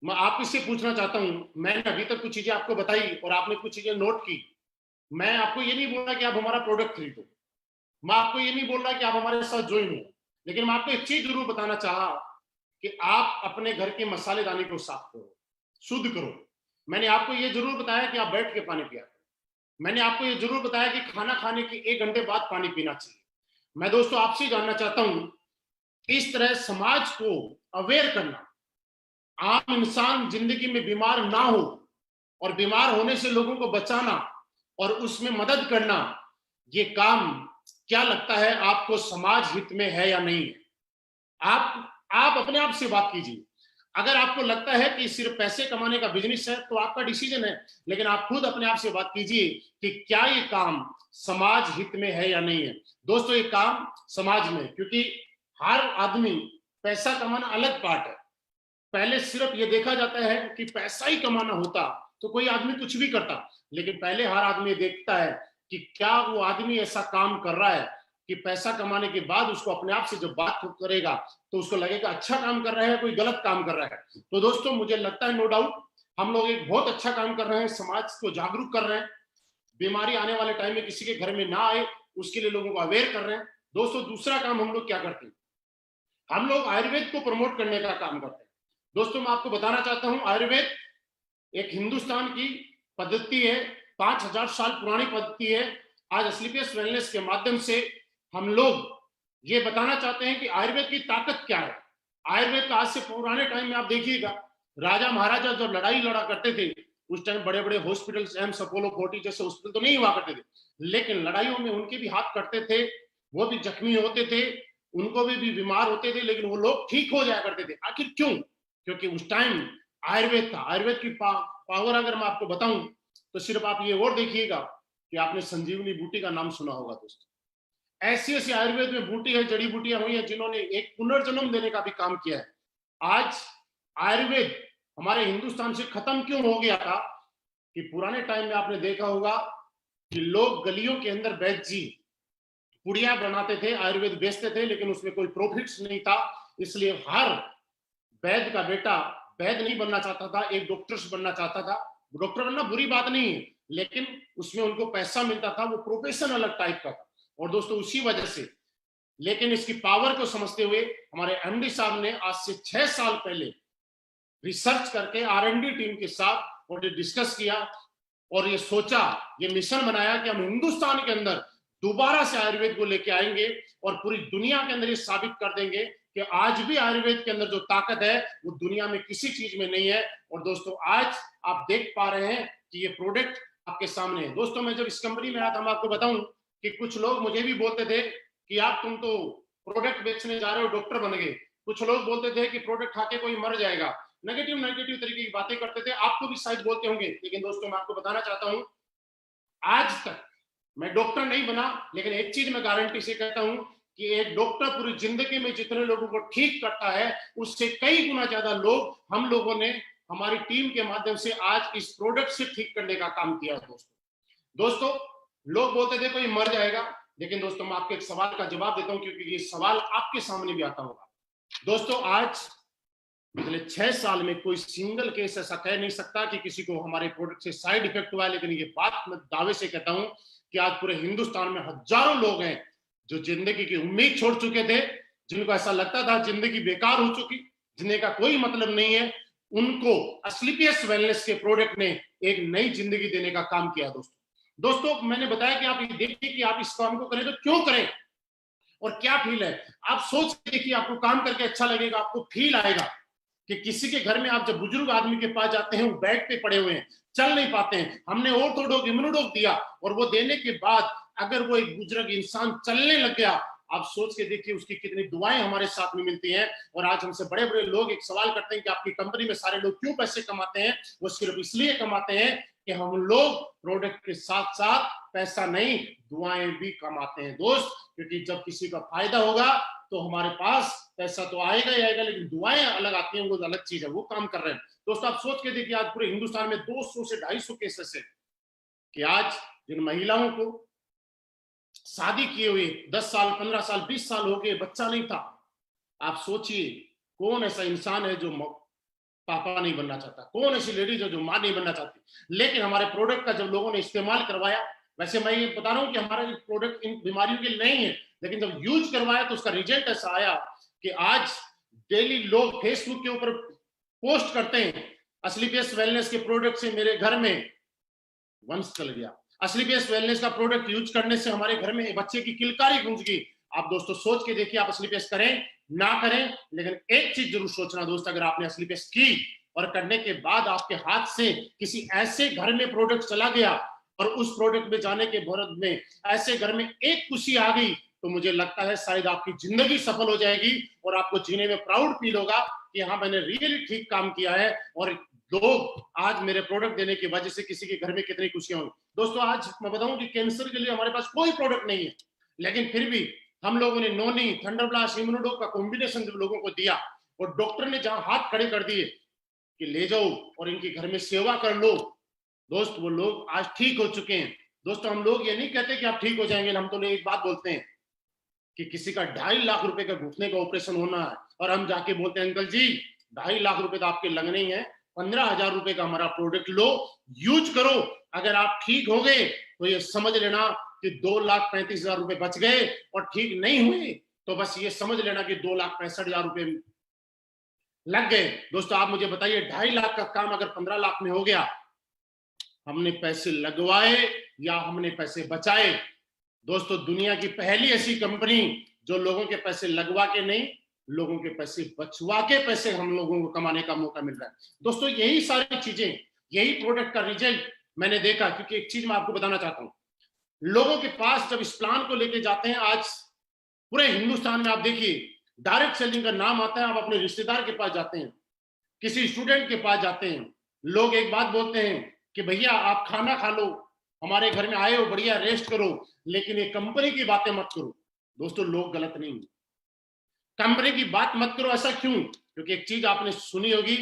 मैं आपसे पूछना चाहता हूं, मैंने अभी तक कुछ चीजें आपको बताई और आपने कुछ चीजें नोट की। मैं आपको ये नहीं बोल रहा कि आप हमारा प्रोडक्ट खरीदो, मैं आपको ये नहीं बोल रहा कि आप हमारे साथ ज्वाइन हो, लेकिन मैं आपको एक चीज जरूर बताना चाहा कि आप अपने घर के मसालेदानी को साफ करो, शुद्ध करो। मैंने आपको ये जरूर बताया कि आप बैठ के पानी पिया करो। मैंने आपको ये जरूर बताया कि खाना खाने के 1 घंटे बाद पानी पीना चाहिए। मैं दोस्तों आपसे जानना चाहता हूं, इस तरह समाज को अवेयर करना, आम इंसान जिंदगी में बीमार ना हो और बीमार होने से लोगों को बचाना और उसमें मदद करना, ये काम क्या लगता है आपको समाज हित में है या नहीं है? आप अपने आप से बात कीजिए। अगर आपको लगता है कि सिर्फ पैसे कमाने का बिजनेस है तो आपका डिसीजन है, लेकिन आप खुद अपने आप से बात कीजिए कि क्या ये काम समाज हित में है या नहीं है। दोस्तों ये काम समाज में, क्योंकि हर आदमी, पैसा कमाना अलग पार्ट है। पहले सिर्फ ये देखा जाता है कि पैसा ही कमाना होता तो कोई आदमी कुछ भी करता, लेकिन पहले हर आदमी देखता है कि क्या वो आदमी ऐसा काम कर रहा है कि पैसा कमाने के बाद उसको अपने आप से जब बात करेगा तो उसको लगेगा अच्छा काम कर रहा है, कोई गलत काम कर रहा है। तो दोस्तों मुझे लगता है नो डाउट हम लोग एक बहुत अच्छा काम कर रहे हैं, समाज को जागरूक कर रहे हैं, बीमारी आने वाले टाइम में किसी के घर में ना आए उसके लिए लोगों को अवेयर कर रहे हैं। दोस्तों दूसरा काम हम लोग क्या करते हैं, हम लोग आयुर्वेद को प्रमोट करने का काम करते हैं। दोस्तों मैं आपको बताना चाहता हूं, आयुर्वेद एक हिंदुस्तान की पद्धति है, 5000 साल पुरानी पद्धति है। आज असलीपियस वेलनेस के माध्यम से हम लोग ये बताना चाहते हैं कि आयुर्वेद की ताकत क्या है। आयुर्वेद का आज से पुराने टाइम में आप देखिएगा, राजा महाराजा जब लड़ाई लड़ा करते थे उस टाइम बड़े बड़े हॉस्पिटल, एम्स, अपोलो 40 जैसे हॉस्पिटल तो नहीं हुआ करते थे, लेकिन लड़ाइयों में उनके भी हाथ कटते थे, वो भी जख्मी होते थे, उनको भी बीमार होते थे, लेकिन वो लोग ठीक हो जाया करते थे। आखिर क्यों? क्योंकि उस टाइम आयुर्वेद था। आयुर्वेद की पावर अगर मैं आपको बताऊं तो सिर्फ आप ये और देखिएगा कि आपने संजीवनी बूटी का नाम सुना होगा। दोस्तों ऐसी ऐसी आयुर्वेद में बूटी है, जड़ी बूटियां हुई है जिन्होंने एक पुनर्जन्म देने का भी काम किया है। आज आयुर्वेद हमारे हिंदुस्तान से खत्म क्यों हो गया था कि पुराने टाइम में आपने देखा होगा कि लोग गलियों के अंदर वैद्य जी पुड़िया बनाते थे, आयुर्वेद बेचते थे, लेकिन उसमें कोई प्रॉफिट्स नहीं था। इसलिए हर वैद्य का बेटा वैद्य नहीं बनना चाहता था, एक डॉक्टर बनना चाहता था। डॉक्टर बनना बुरी बात नहीं है, लेकिन उसमें उनको पैसा मिलता था, वो प्रोफेशन अलग टाइप का था। और दोस्तों उसी वजह से, लेकिन इसकी पावर को समझते हुए हमारे एमडी साहब ने आज से 6 साल पहले रिसर्च करके आर&डी टीम के साथ और डिस्कस किया और ये सोचा, ये मिशन बनाया कि हम हिंदुस्तान के अंदर दोबारा से आयुर्वेद को लेके आएंगे और पूरी दुनिया के अंदर ये साबित कर देंगे कि आज भी आयुर्वेद के अंदर जो ताकत है वो दुनिया में किसी चीज में नहीं है। और दोस्तों आज आप देख पा रहे हैं कि ये प्रोडक्ट आपके सामने है। दोस्तों मैं जब इस कंपनी में आया था, मैं आपको बताऊं कि कुछ लोग मुझे भी बोलते थे कि आप तुम तो प्रोडक्ट बेचने जा रहे हो, डॉक्टर बन गए। कुछ लोग बोलते थे कि प्रोडक्ट खा के कोई मर जाएगा, नेगेटिव नेगेटिव तरीके की बातें करते थे। आपको भी शायद बोलते होंगे, लेकिन दोस्तों मैं आपको बताना चाहता हूं, आज तक मैं डॉक्टर नहीं बना, लेकिन एक चीज मैं गारंटी से कहता हूं कि एक डॉक्टर पूरी जिंदगी में जितने लोगों को ठीक करता है, उससे कई गुना ज्यादा लोग हम लोगों ने हमारी टीम के माध्यम से आज इस प्रोडक्ट से ठीक करने का काम किया। दोस्तों लोग बोलते थे कोई मर जाएगा, लेकिन दोस्तों मैं आपके एक सवाल का जवाब देता हूं, क्योंकि ये सवाल आपके सामने भी आता होगा। दोस्तों आज पिछले 6 साल में कोई सिंगल केस ऐसा कह नहीं सकता कि किसी को हमारे प्रोडक्ट से साइड इफेक्ट हुआ है। लेकिन ये बात मैं दावे से कहता हूं कि आज पूरे हिंदुस्तान में हजारों लोग हैं जो जिंदगी की उम्मीद छोड़ चुके थे, जिनको ऐसा लगता था जिंदगी बेकार हो चुकी, जिंदगी का कोई मतलब नहीं है, उनको एस्क्लेपियस वेलनेस के प्रोडक्ट ने एक नई जिंदगी देने का काम किया। दोस्तों मैंने बताया कि आप ये देखिए कि आप इस काम को करें तो क्यों करें और क्या फील है। आप सोच देखिए, आपको काम करके अच्छा लगेगा, आपको फील आएगा कि किसी के घर में आप जब बुजुर्ग आदमी के पास जाते हैं, वो बेड पे पड़े हुए हैं, चल नहीं पाते हैं, हमने ऑर्थोडॉक इम्यूनोडॉक दिया और वो देने के बाद अगर वो एक बुजुर्ग इंसान चलने लग गया, आप सोच के देखिए उसकी कितनी दुआएं हमारे साथ में मिलती हैं। और आज हमसे बड़े बड़े लोग एक सवाल करते हैं कि आपकी कंपनी में सारे लोग क्यों पैसे कमाते हैं। वो सिर्फ इसलिए कमाते हैं कि हम लोग प्रोडक्ट के साथ साथ पैसा नहीं, दुआएं भी कमाते हैं दोस्त। क्योंकि जब किसी का फायदा होगा तो हमारे पास पैसा तो आएगा ही आएगा, लेकिन दुआएं अलग आती हैं, वो अलग चीज है, वो काम कर रहे हैं। दोस्तों आप सोच के देखिए, आज पूरे हिंदुस्तान में 200 से 250 केसेस है कि आज जिन महिलाओं को शादी किए हुए 10 साल 15 साल 20 साल हो गए, बच्चा नहीं था, आप सोचिए कौन ऐसा इंसान है जो पापा नहीं बनना चाहता, कौन ऐसी लेडीज है जो मां नहीं बनना चाहती। लेकिन हमारे प्रोडक्ट का जब लोगों ने इस्तेमाल करवाया, वैसे मैं ये बता रहा हूं कि हमारा प्रोडक्ट इन बीमारियों के लिए नहीं है, लेकिन जब यूज करवाया तो उसका रिजल्ट ऐसा आया कि आज डेली लोग फेसबुक के ऊपर पोस्ट करते हैं, एस्क्लेपियस वेलनेस के प्रोडक्ट से मेरे घर में वंश चल गया, एस्क्लेपियस वेलनेस का प्रोडक्ट यूज करने से हमारे घर में बच्चे की किलकारी गूंज गई। आप दोस्तों सोच के देखिए, आप एस्क्लेपियस करें ना करें, लेकिन एक चीज जरूर सोचना दोस्त, अगर आपने एस्क्लेपियस की और करने के बाद आपके हाथ से किसी ऐसे घर में प्रोडक्ट चला गया और उस प्रोडक्ट में जाने के बाद में ऐसे घर में एक खुशी आ गई, तो मुझे लगता है शायद आपकी जिंदगी सफल हो जाएगी और आपको जीने में प्राउड फील होगा कि हाँ मैंने रियली ठीक काम किया है और लोग आज मेरे प्रोडक्ट देने की वजह से किसी के घर में कितनी खुशियां होंगी। दोस्तों आज मैं बताऊं कि कैंसर के लिए हमारे पास कोई प्रोडक्ट नहीं है, लेकिन फिर भी हम लोगों ने नोनी थंडरब्लास्ट इम्यूनोडॉक का कॉम्बिनेशन जब लोगों को दिया और डॉक्टर ने जहां हाथ खड़े कर दिए कि ले जाओ और इनके घर में सेवा कर लो, दोस्त वो लोग आज ठीक हो चुके हैं। दोस्तों हम लोग ये नहीं कहते कि आप ठीक हो जाएंगे, हम तो लोग एक बात बोलते हैं कि किसी का 2.5 लाख रुपए का घुटने का ऑपरेशन होना है और हम जाके बोलते हैं अंकल जी 2.5 लाख रुपए तो आपके लगने ही है, 15,000 रुपए का हमारा प्रोडक्ट लो, यूज करो, अगर आप ठीक हो गए तो ये समझ लेना कि 2,35,000 रुपए बच गए, और ठीक नहीं हुए तो बस ये समझ लेना कि 2,65,000 रुपए लग गए। दोस्तों आप मुझे बताइए 2.5 लाख का काम अगर 15 लाख में हो गया, हमने पैसे लगवाए या हमने पैसे बचाए? दोस्तों दुनिया की पहली ऐसी कंपनी जो लोगों के पैसे लगवा के नहीं, लोगों के पैसे बचवा के पैसे हम लोगों को कमाने का मौका मिल रहा है। दोस्तों यही सारी चीजें, यही प्रोडक्ट का रिजल्ट मैंने देखा। क्योंकि एक चीज मैं आपको बताना चाहता हूं, लोगों के पास जब इस प्लान को लेके जाते हैं, आज पूरे हिंदुस्तान में आप देखिए डायरेक्ट सेलिंग का नाम आता है, आप अपने रिश्तेदार के पास जाते हैं, किसी स्टूडेंट के पास जाते हैं, लोग एक बात बोलते हैं कि भैया आप खाना खा लो, हमारे घर में आए हो, बढ़िया रेस्ट करो, लेकिन ये कंपनी की बातें मत करो। दोस्तों लोग गलत नहीं, कंपनी की बात मत करो। ऐसा क्यों? क्योंकि एक चीज आपने सुनी होगी,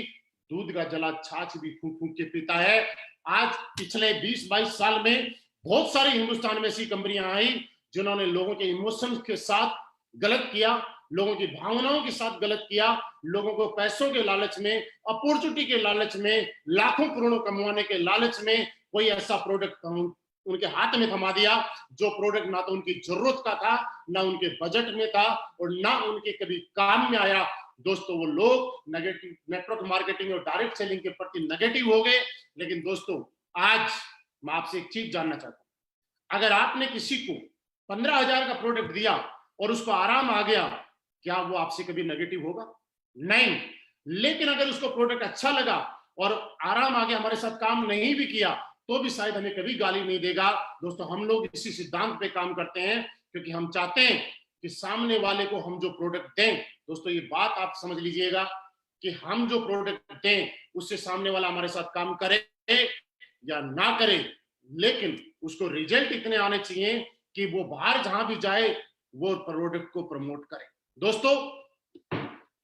दूध का जला छाछ भी फूंक फूंक के पीता है। आज पिछले 20-22 साल में बहुत सारी हिंदुस्तान में ऐसी कंपनियां आई जिन्होंने लोगों के इमोशंस के साथ गलत किया, लोगों की भावनाओं के साथ गलत किया, लोगों को पैसों के लालच में, अपॉर्चुनिटी के लालच में, लाखों करोड़ों कमाने के लालच में कोई ऐसा प्रोडक्ट उनके हाथ में थमा दिया जो प्रोडक्ट ना तो उनकी जरूरत का था, ना उनके बजट में था और ना उनके कभी काम में आया। दोस्तों वो लोग नेगेटिव नेटवर्क मार्केटिंग और डायरेक्ट सेलिंग के प्रति नेगेटिव हो गए। लेकिन दोस्तों आज मैं आपसे एक चीज जानना चाहता हूं, अगर आपने किसी को 15,000 का प्रोडक्ट दिया और उसको आराम आ गया, क्या वो आपसे कभी नेगेटिव होगा? नहीं। लेकिन अगर उसको प्रोडक्ट अच्छा लगा और आराम आ गया, हमारे साथ काम नहीं भी किया, तो भी शायद हमें कभी गाली नहीं देगा। दोस्तों हम लोग इसी सिद्धांत पे काम करते हैं, क्योंकि हम चाहते हैं कि सामने वाले को हम जो प्रोडक्ट दें, दोस्तों ये बात आप समझ लीजिएगा कि हम जो प्रोडक्ट दें उससे सामने वाला हमारे साथ काम करे या ना करे, लेकिन उसको रिजल्ट इतने आने चाहिए कि वो बाहर जहां भी जाए वो प्रोडक्ट को प्रमोट करे। दोस्तों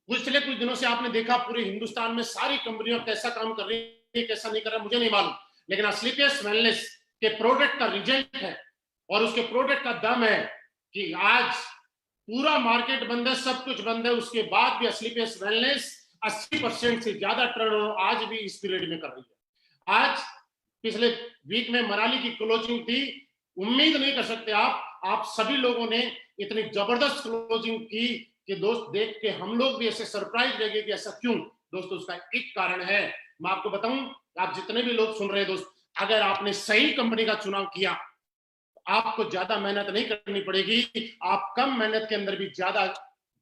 पिछले कुछ दिनों से आपने देखा पूरे हिंदुस्तान में सारी कंपनियां कैसा काम कर रही है, कैसा नहीं कर रहा मुझे नहीं मालूम, लेकिन स्लीपियस वेलनेस के प्रोडक्ट का रिजल्ट है और उसके प्रोडक्ट का दम है कि आज पूरा मार्केट बंद है, सब कुछ बंद है, उसके बाद भी स्लीपियस वेलनेस 80% से ज्यादा टर्नओवर आज भी इस पीरियड में कर रही है। आज पिछले वीक में मनाली की क्लोजिंग थी, उम्मीद नहीं कर सकते आप सभी लोगों ने इतनी जबरदस्त क्लोजिंग की कि दोस्त देख के हम लोग भी ऐसे सरप्राइज रह गए कि ऐसा क्यों। दोस्तों उसका एक कारण है, मैं आपको बताऊं, आप जितने भी लोग सुन रहे हैं दोस्त, अगर आपने सही कंपनी का चुनाव किया आपको ज्यादा मेहनत नहीं करनी पड़ेगी, आप कम मेहनत के अंदर भी ज्यादा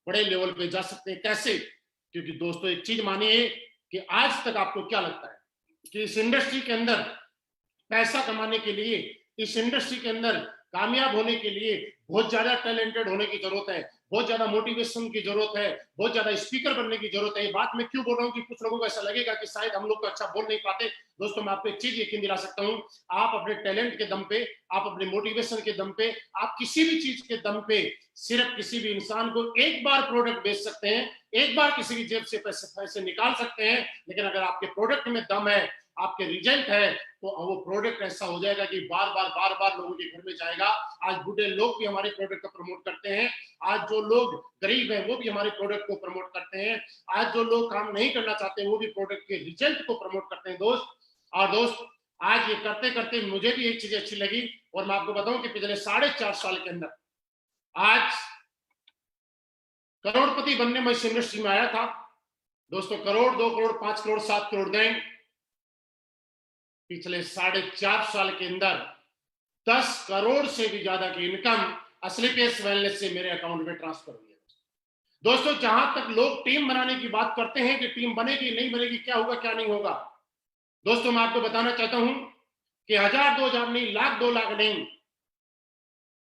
बड़े लेवल पे जा सकते हैं। कैसे? क्योंकि दोस्तों एक चीज मानिए कि आज तक आपको क्या लगता है कि इस इंडस्ट्री के अंदर पैसा कमाने के लिए, इस इंडस्ट्री के अंदर कामयाब होने के लिए बहुत ज्यादा टैलेंटेड होने की जरूरत है, बहुत ज्यादा मोटिवेशन की जरूरत है, बहुत ज्यादा स्पीकर बनने की जरूरत है। ये बात मैं क्यों बोल रहा हूँ कि कुछ लोगों को ऐसा लगेगा कि शायद हम लोग तो अच्छा बोल नहीं पाते। दोस्तों मैं आपको एक चीज यकीन दिला सकता हूँ, आप अपने टैलेंट के दम पे, आप अपने मोटिवेशन के दम पे, आप किसी भी चीज के दम पे सिर्फ किसी भी इंसान को एक बार प्रोडक्ट बेच सकते हैं, एक बार किसी की जेब से पैसे निकाल सकते हैं, लेकिन अगर आपके प्रोडक्ट में दम है, आपके रिजल्ट है, तो वो प्रोडक्ट ऐसा हो जाएगा कि बार बार लोगों के घर में जाएगा। आज बूढ़े लोग भी हमारे प्रोडक्ट को प्रमोट करते हैं, आज जो लोग गरीब हैं वो भी हमारे प्रोडक्ट को प्रमोट करते हैं, आज जो लोग काम नहीं करना चाहते वो भी प्रोडक्ट के रिजल्ट को प्रमोट करते हैं दोस्त। और दोस्त आज ये करते करते मुझे भी एक चीज अच्छी लगी, और मैं आपको बताऊं कि पिछले 4.5 साल के अंदर आज करोड़पति बनने में इस इंडस्ट्री में आया था। दोस्तों करोड़, 2 करोड़, 5 करोड़, 7 करोड़ नहीं, पिछले 4.5 साल के अंदर 10 करोड़ से भी ज्यादा की इनकम स्लीपियस वेलनेस से मेरे अकाउंट में ट्रांसफर हुई है। दोस्तों जहां तक लोग टीम बनाने की बात करते हैं कि टीम बनेगी नहीं बनेगी, क्या होगा क्या नहीं होगा, दोस्तों मैं आपको बताना चाहता हूं कि 1000, 2000 नहीं, लाख, 2 लाख नहीं,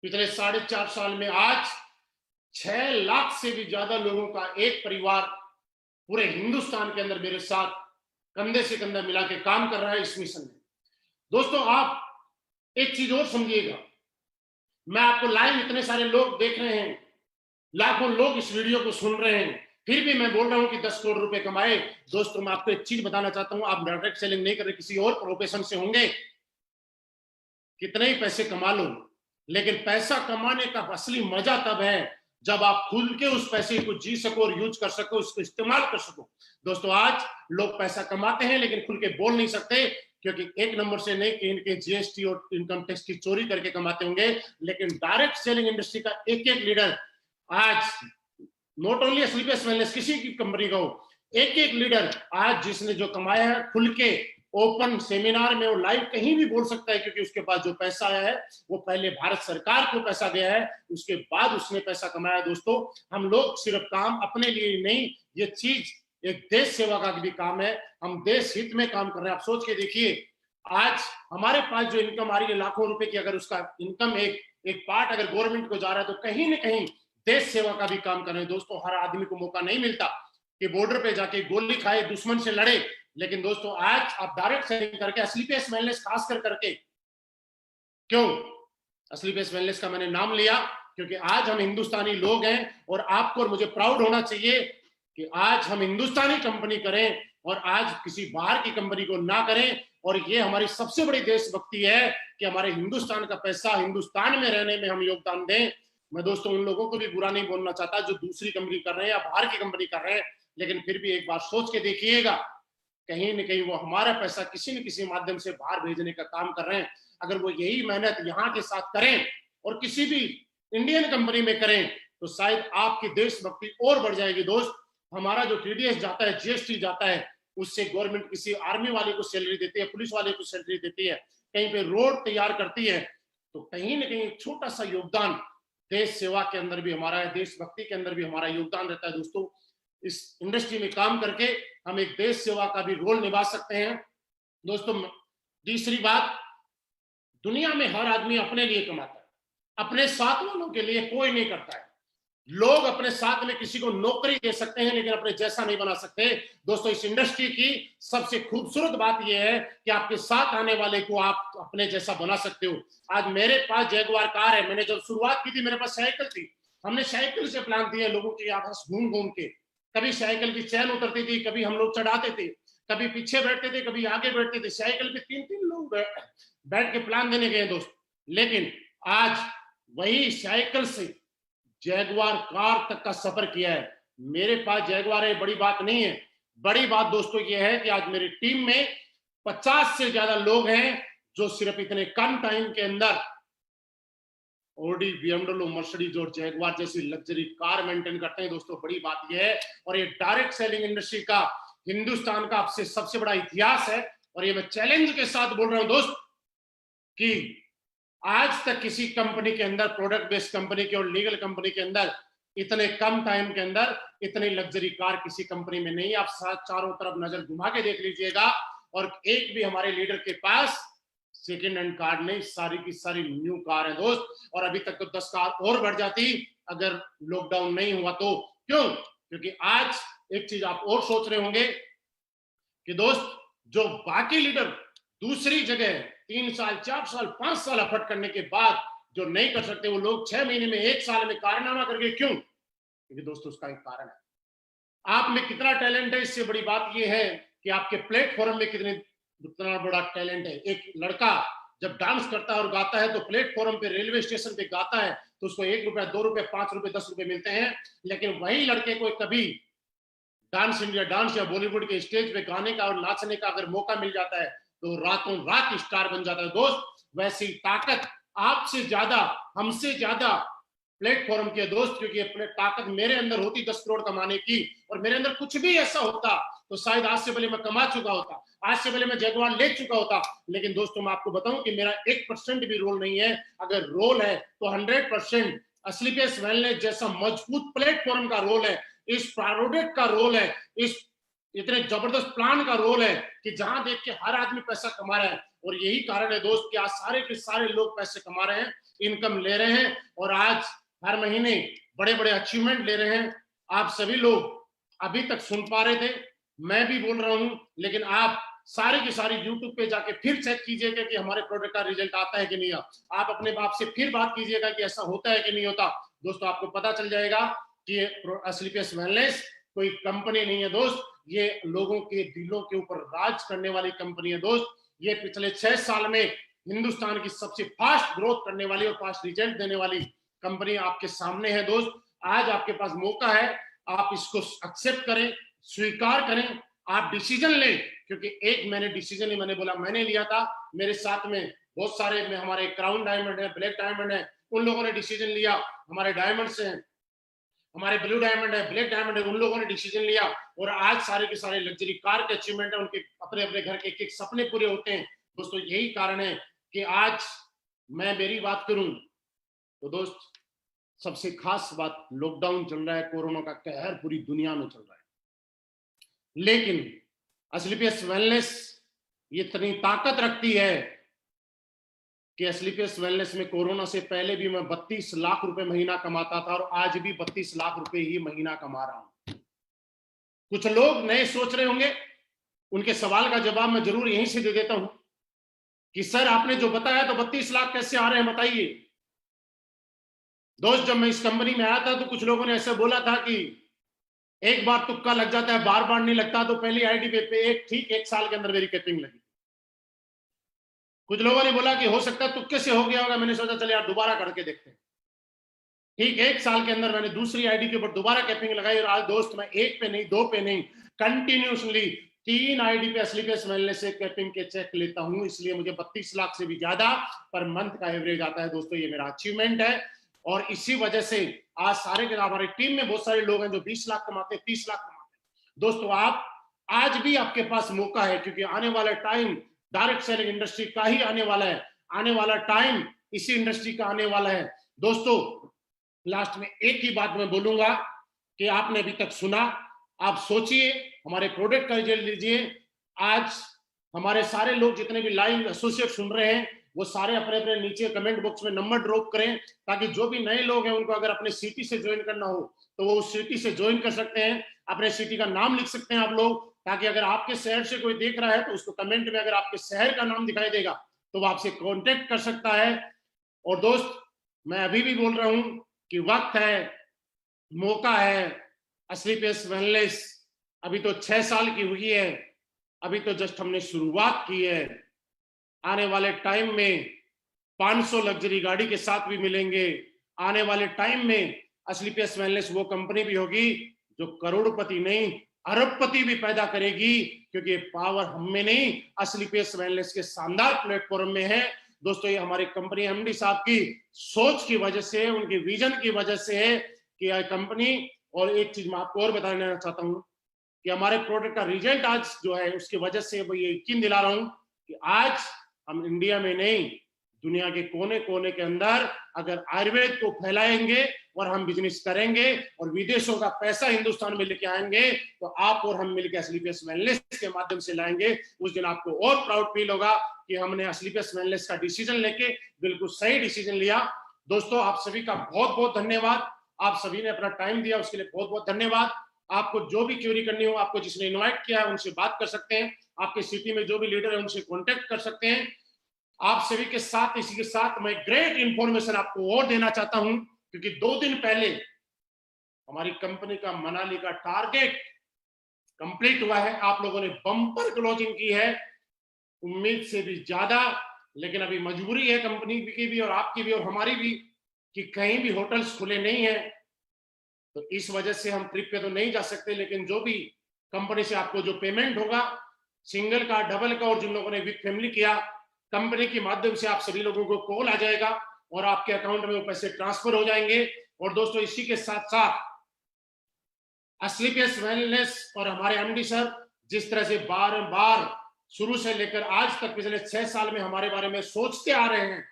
पिछले 4.5 साल में आज 6 लाख से भी ज्यादा लोगों का एक परिवार पूरे हिंदुस्तान के अंदर मेरे साथ कंधे से कंधा मिला के काम कर रहा है इस मिशन में। दोस्तों आप एक चीज और समझिएगा, मैं आपको लाइव इतने सारे लोग देख रहे हैं, लाखों लोग इस वीडियो को सुन रहे हैं, फिर भी मैं बोल रहा हूं कि 10 करोड़ रुपए कमाए। दोस्तों मैं आपको एक चीज बताना चाहता हूं, आप डायरेक्ट सेलिंग नहीं कर रहे, किसी और प्रोफेशन से होंगे, कितने ही पैसे कमा लो, लेकिन पैसा कमाने का असली मजा तब है जब आप खुल के उस पैसे को जी सको और यूज कर सको, उसको इस्तेमाल कर सको। दोस्तों आज लोग पैसा कमाते हैं लेकिन खुल के बोल नहीं सकते, क्योंकि एक नंबर से नहीं कि इनके जीएसटी और इनकम टैक्स की चोरी करके कमाते होंगे, लेकिन डायरेक्ट सेलिंग इंडस्ट्री का एक एक लीडर आज, नॉट ओनली स्लीपियस वेलनेस, किसी की कंपनी का हो, एक एक लीडर आज जिसने जो कमाया है खुल के ओपन सेमिनार में वो लाइव कहीं भी बोल सकता है, क्योंकि उसके पास जो पैसा आया है वो पहले भारत सरकार को पैसा गया है, उसके बाद उसने पैसा कमाया। दोस्तों हम लोग सिर्फ काम अपने लिए नहीं, ये चीज एक देश सेवा का भी काम है, हम देश हित में काम कर रहे हैं। आप सोच के देखिए, आज हमारे पास जो इनकम आ रही है लाखों रुपए की, अगर उसका इनकम एक पार्ट अगर गवर्नमेंट को जा रहा है तो कहीं ना कहीं देश सेवा का भी काम कर रहे हैं। दोस्तों हर आदमी को मौका नहीं मिलता कि बॉर्डर पे जाके गोली खाए, दुश्मन से लड़े, लेकिन दोस्तों आज आप डायरेक्ट सेलिंग करके स्लीपियस वेलनेस खास करके, क्यों स्लीपियस वेलनेस का मैंने नाम लिया, क्योंकि आज हम हिंदुस्तानी लोग हैं और आपको और मुझे प्राउड होना चाहिए कि आज हम हिंदुस्तानी कंपनी करें और आज किसी बाहर की कंपनी को ना करें। और ये हमारी सबसे बड़ी देशभक्ति है कि हमारे हिंदुस्तान का पैसा हिंदुस्तान में रहने में हम योगदान दें। मैं दोस्तों उन लोगों को भी बुरा नहीं बोलना चाहता जो दूसरी कंपनी कर रहे हैं या बाहर की कंपनी कर रहे हैं, लेकिन फिर भी एक बार सोच के देखिएगा, कहीं न कहीं वो हमारा पैसा किसी न किसी माध्यम से बाहर भेजने का काम कर रहे हैं। अगर वो यही मेहनत यहाँ के साथ करें और किसी भी इंडियन कंपनी में करें तो शायद आपकी देशभक्ति और बढ़ जाएगी। दोस्त हमारा जो टीडीएस जाता है, जीएसटी जाता है, उससे गवर्नमेंट किसी आर्मी वाले को सैलरी देती है, पुलिस वाले को सैलरी देती है, कहीं पे रोड तैयार करती है, तो कहीं ना कहीं एक छोटा सा योगदान देश सेवा के अंदर भी हमारा है, देशभक्ति के अंदर भी हमारा योगदान रहता है। दोस्तों इस इंडस्ट्री में काम करके हम एक देश सेवा का भी रोल निभा सकते हैं। दोस्तों तीसरी बात, दुनिया में हर आदमी अपने लिए कमाता है, अपने साथ वालों के लिए कोई नहीं करता है। लोग अपने साथ में किसी को नौकरी दे सकते हैं लेकिन अपने जैसा नहीं बना सकते। दोस्तों, इस इंडस्ट्री की सबसे खूबसूरत बात यह है कि आपके साथ आने वाले को आप अपने जैसा बना सकते हो। आज मेरे पास जैगुआर कार है। मैंने जब शुरुआत की थी मेरे पास साइकिल थी। हमने साइकिल से प्लान दिए लोगों के आपस घूम घूम के। कभी साइकिल की चैन उतरती थी, कभी हम लोग चढ़ाते थे, कभी पीछे बैठते थे, कभी आगे बैठते थे। साइकिल पे 3-3 लोग बैठ के प्लान देने गए दोस्त। लेकिन आज वही साइकिल से जैगुआर कार तक का सफर किया है। मेरे पास जैगुआर है, बड़ी बात नहीं है। बड़ी बात दोस्तों ये है कि आज मेरी टीम में 50 से ज्यादा लोग हैं जो सिर्फ इतने कम टाइम के अंदर ऑडी, बीएमडब्ल्यू, मर्सिडीज और जैगुआर जैसी लग्जरी कार मेंटेन करते हैं। दोस्तों, बड़ी बात यह है, और ये डायरेक्ट सेलिंग इंडस्ट्री का हिंदुस्तान का आपसे सबसे बड़ा इतिहास है। और ये मैं चैलेंज के साथ बोल रहा हूं दोस्त कि आज तक किसी कंपनी के अंदर, प्रोडक्ट बेस्ड कंपनी के और लीगल कंपनी के अंदर, इतने कम टाइम के अंदर इतनी लग्जरी कार किसी कंपनी में नहीं। आप चारों तरफ नजर घुमा के देख लीजिएगा, और एक भी हमारे लीडर के पास सेकेंड हैंड कार नहीं, सारी की सारी न्यू कार है दोस्त। और अभी तक तो 10 कार और बढ़ जाती अगर लॉकडाउन नहीं हुआ तो। क्यों? क्योंकि आज एक चीज आप और सोच रहे होंगे कि दोस्त, जो बाकी लीडर दूसरी जगह 3 साल, 4 साल, 5 साल एफर्ट करने के बाद जो नहीं कर सकते, वो लोग 6 महीने में, 1 साल में कारनामा करके क्यों? क्योंकि दोस्तों, उसका एक कारण है, आप में कितना टैलेंट है। इससे बड़ी बात यह है कि आपके प्लेटफॉर्म में कितना बड़ा टैलेंट है। एक लड़का जब डांस करता है और गाता है तो प्लेटफॉर्म पे, रेलवे स्टेशन पे गाता है तो उसको 1 रुपया, 2 रुपए, 5 रुपए, 10 रुपए मिलते हैं। लेकिन वही लड़के को कभी डांस इंडिया, डांस या बॉलीवुड के स्टेज पे गाने का और नाचने का अगर मौका मिल जाता है तो रातों रात स्टार बन जाता है दोस्त। वैसी ताकत आपसे ज्यादा, हमसे ज्यादा प्लेटफॉर्म के दोस्त, क्योंकि ये ताकत मेरे अंदर होती 10 करोड़ कमाने की, और मेरे अंदर कुछ भी ऐसा होता तो शायद आज से पहले मैं कमा चुका होता, आज से पहले मैं जैगुआर ले चुका होता। लेकिन दोस्तों, मैं आपको बताऊं कि मेरा 1% भी रोल नहीं है। अगर रोल है तो 100% असलीपेस वेलनेस जैसा मजबूत प्लेटफॉर्म का रोल है, इस प्रोडक्ट का रोल है, इस इतने जबरदस्त प्लान का रोल है कि जहां देख के हर आदमी पैसा कमा रहा है। और यही कारण है दोस्त कि आज सारे के सारे लोग पैसे कमा रहे हैं, इनकम ले रहे हैं, और आज हर महीने बड़े बड़े अचीवमेंट ले रहे हैं। आप सभी लोग अभी तक सुन पा रहे थे, मैं भी बोल रहा हूं, लेकिन आप सारी की सारी यूट्यूब पे जाके फिर चेक कीजिएगा कि हमारे प्रोडक्ट का रिजल्ट आता है कि नहीं। आप अपने बाप से फिर बात कीजिएगा कि ऐसा होता है कि नहीं होता। दोस्तों, आपको पता चल जाएगा कि असलीपेस वेलनेस कोई कंपनी नहीं है दोस्त, ये लोगों के दिलों के ऊपर राज करने वाली कंपनी है दोस्त। ये पिछले 6 साल में हिंदुस्तान की सबसे फास्ट ग्रोथ करने वाली और फास्ट रिजल्ट देने वाली कंपनी आपके सामने है दोस्त। आज आपके पास मौका है, आप इसको एक्सेप्ट करें, स्वीकार करें, आप डिसीजन लें। क्योंकि एक मैंने डिसीजन ही, मैंने बोला, मैंने लिया था, मेरे साथ में बहुत सारे में हमारे क्राउन डायमंड है, ब्लैक डायमंड है, उन लोगों ने डिसीजन लिया। हमारे डायमंड्स हैं, हमारे ब्लू डायमंड है, ब्लैक डायमंड है, उन लोगों ने डिसीजन लिया। और आज सारे के सारे लग्जरी कार के अचीवमेंट है, उनके अपने अपने घर के एक एक सपने पूरे होते हैं। दोस्तों, यही कारण है कि आज मैं मेरी बात करूं तो दोस्त, सबसे खास बात, लॉकडाउन चल रहा है, कोरोना का कहर पूरी दुनिया में चल रहा है, लेकिन असलीपेस वेलनेस इतनी ताकत रखती है कि असलीपेस वेलनेस में कोरोना से पहले भी मैं 32 लाख रुपए महीना कमाता था, और आज भी 32 लाख रुपए ही महीना कमा रहा हूं। कुछ लोग नए सोच रहे होंगे, उनके सवाल का जवाब मैं जरूर यहीं से दे देता हूं कि सर, आपने जो बताया तो 32 लाख कैसे आ रहे हैं, बताइए। दोस्त, जब मैं इस कंपनी में आया था तो कुछ लोगों ने ऐसे बोला था कि एक बार तुक्का लग जाता है, बार बार नहीं लगता। तो पहली आईडी पे ठीक 1 साल के अंदर मेरी कैपिंग लगी। कुछ लोगों ने बोला कि हो सकता है तुक्के से हो गया होगा। मैंने सोचा चले यार दोबारा करके देखते हैं। ठीक 1 साल के अंदर मैंने दूसरी आईडी के ऊपर दोबारा कैपिंग लगाई, और आज दोस्त मैं 1 पे नहीं, 2 पे नहीं, कंटिन्यूसली 3 आईडी पे असलीपेस वेलनेस से कैपिंग के चेक लेता हूं। इसलिए मुझे 32 लाख से भी ज्यादा पर मंथ का एवरेज आता है। दोस्तों, ये मेरा अचीवमेंट है, और इसी वजह से आज सारे के हमारी टीम में बहुत सारे लोग हैं जो 20 लाख कमाते हैं, 30 लाख कमाते हैं। दोस्तों, आप आज भी आपके पास मौका है, क्योंकि आने वाला टाइम डायरेक्ट सेलिंग इंडस्ट्री का ही आने वाला है। आने वाला टाइम इसी इंडस्ट्री का आने वाला है। दोस्तों, लास्ट में एक ही बात मैं बोलूंगा कि आपने अभी तक सुना, आप सोचिए, हमारे प्रोडक्ट का रिजल्ट लीजिए। आज हमारे सारे लोग जितने भी लाइव एसोसिएट सुन रहे हैं, वो सारे अपने अपने नीचे कमेंट बॉक्स में नंबर ड्रॉप करें, ताकि जो भी नए लोग हैं उनको अगर अपने सिटी से ज्वाइन करना हो तो वो उस सिटी से ज्वाइन कर सकते हैं। अपने सिटी का नाम लिख सकते हैं आप लोग, ताकि अगर आपके शहर से कोई देख रहा है तो उसको कमेंट में अगर आपके शहर का नाम दिखाई देगा तो वो आपसे कांटेक्ट कर सकता है। और दोस्त, मैं अभी भी बोल रहा हूं कि वक्त है, मौका है। असलीपियस वेलनेस अभी तो 6 साल की हुई है, अभी तो जस्ट हमने शुरुआत की है। आने वाले टाइम में 500 लग्जरी गाड़ी के साथ भी मिलेंगे। आने वाले टाइम में असलीपियस वेलनेस वो कंपनी भी होगी जो करोड़पति नहीं अरबपति भी पैदा करेगी, क्योंकि ये पावर हम में नहीं, असलीपियस वेलनेस के शानदार प्लेटफॉर्म में है। दोस्तों, ये हमारी कंपनी एमडी साहब की सोच की वजह से, उनकी विजन की वजह से है कि यह कंपनी। और एक चीज मैं आपको और बताना चाहता हूं कि हमारे प्रोडक्ट का रिजल्ट आज जो है उसकी वजह से मैं ये यकीन दिला रहा हूं कि आज हम इंडिया में नहीं, दुनिया के कोने कोने के अंदर अगर आयुर्वेद को फैलाएंगे और हम बिजनेस करेंगे और विदेशों का पैसा हिंदुस्तान में लेके आएंगे, तो आप और हम मिलकर असलीपियस वेलनेस के माध्यम से लाएंगे। उस दिन आपको और प्राउड फील होगा कि हमने असलीपियस वेलनेस का डिसीजन लेके बिल्कुल सही डिसीजन लिया। दोस्तों, आप सभी का बहुत बहुत धन्यवाद। आप सभी ने अपना टाइम दिया, उसके लिए बहुत बहुत धन्यवाद। आपको जो भी क्वेरी करनी हो, आपको जिसने इनवाइट किया है उनसे बात कर सकते हैं। आपके सिटी में जो भी लीडर है उनसे कांटेक्ट कर सकते हैं। आप सभी के साथ, इसी के साथ मैं ग्रेट इंफॉर्मेशन आपको और देना चाहता हूं, क्योंकि 2 दिन पहले हमारी कंपनी का मनाली का टारगेट कंप्लीट हुआ है। आप लोगों ने बम्पर क्लोजिंग की है, उम्मीद से भी ज्यादा। लेकिन अभी मजबूरी है कंपनी की भी और आपकी भी और हमारी भी कि कहीं भी होटल्स खुले नहीं है, तो इस वजह से हम ट्रिप पे तो नहीं जा सकते। लेकिन जो भी कंपनी से आपको जो पेमेंट होगा, सिंगल का, डबल का, और जिन लोगों ने विद फैमिली किया, कंपनी के माध्यम से आप सभी लोगों को कॉल आ जाएगा और आपके अकाउंट में वो पैसे ट्रांसफर हो जाएंगे। और दोस्तों, इसी के साथ साथ असलीपियस वेलनेस और हमारे एमडी सर जिस तरह से बार बार शुरू से लेकर आज तक पिछले 6 साल में हमारे बारे में सोचते आ रहे हैं,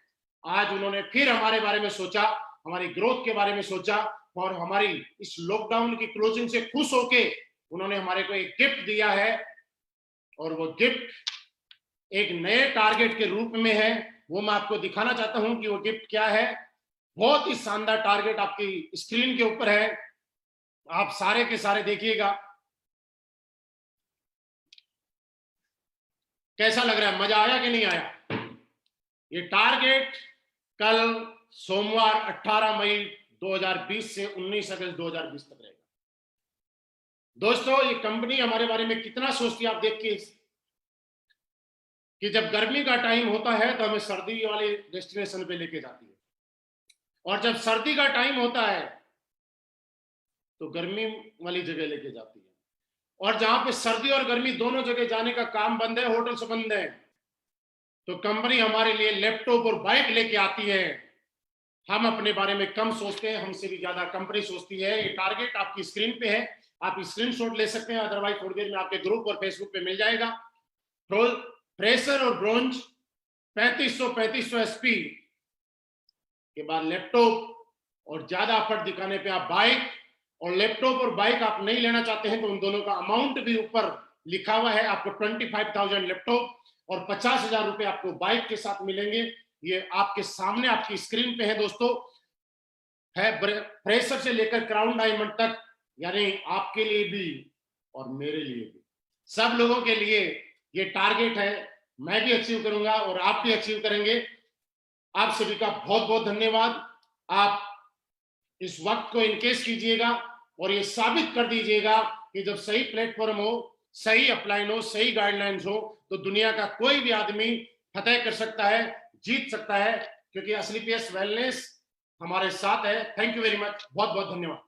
आज उन्होंने फिर हमारे बारे में सोचा, हमारी ग्रोथ के बारे में सोचा, और हमारी इस लॉकडाउन की क्लोजिंग से खुश होके उन्होंने हमारे को एक गिफ्ट दिया है। और वो गिफ्ट एक नए टारगेट के रूप में है। वो मैं आपको दिखाना चाहता हूं कि वो गिफ्ट क्या है। बहुत ही शानदार टारगेट आपकी स्क्रीन के ऊपर है, आप सारे के सारे देखिएगा। कैसा लग रहा है, मजा आया कि नहीं आया? ये टारगेट कल सोमवार 18 मई 2020 से 19 अगस्त 2020 तक रहेगा। दोस्तों, ये कंपनी हमारे बारे में कितना सोचती है आप देखिए कि जब गर्मी का टाइम होता है तो हमें सर्दी वाले डेस्टिनेशन पे लेके जाती है, और जब सर्दी का टाइम होता है तो गर्मी वाली जगह लेके जाती है। और जहां पे सर्दी और गर्मी दोनों जगह जाने का काम बंद है, होटल्स बंद है, तो कंपनी हमारे लिए लैपटॉप और बाइक लेके आती है। हम अपने बारे में कम सोचते हैं, हमसे भी ज्यादा कंपनी सोचती है। ये टारगेट आपकी स्क्रीन पे है, आप स्क्रीनशॉट ले सकते हैं, अदरवाइज थोड़ी देर में आपके ग्रुप और फेसबुक पे मिल जाएगा। फ्रेशर और ब्रोंज 3500 एसपी के बाद लैपटॉप, और ज्यादा एफर्ट दिखाने पे आप बाइक, और लैपटॉप और बाइक आप नहीं लेना चाहते हैं तो उन दोनों का अमाउंट भी ऊपर लिखा हुआ है। आपको 25,000 लैपटॉप और 50,000 रुपए आपको बाइक के साथ मिलेंगे। ये आपके सामने आपकी स्क्रीन पे है दोस्तों, है फ्रेशर से लेकर क्राउन डायमंड तक, यानी आपके लिए भी और मेरे लिए भी, सब लोगों के लिए ये टारगेट है। मैं भी अचीव करूंगा और आप भी अचीव करेंगे। आप सभी का बहुत बहुत धन्यवाद। आप इस वक्त को इनकेस कीजिएगा और ये साबित कर दीजिएगा कि जब सही प्लेटफॉर्म हो, सही अपलाइन हो, सही गाइडलाइंस हो, तो दुनिया का कोई भी आदमी फतेह कर सकता है, जीत सकता है, क्योंकि असलीपियस वेलनेस हमारे साथ है। थैंक यू वेरी मच, बहुत बहुत धन्यवाद।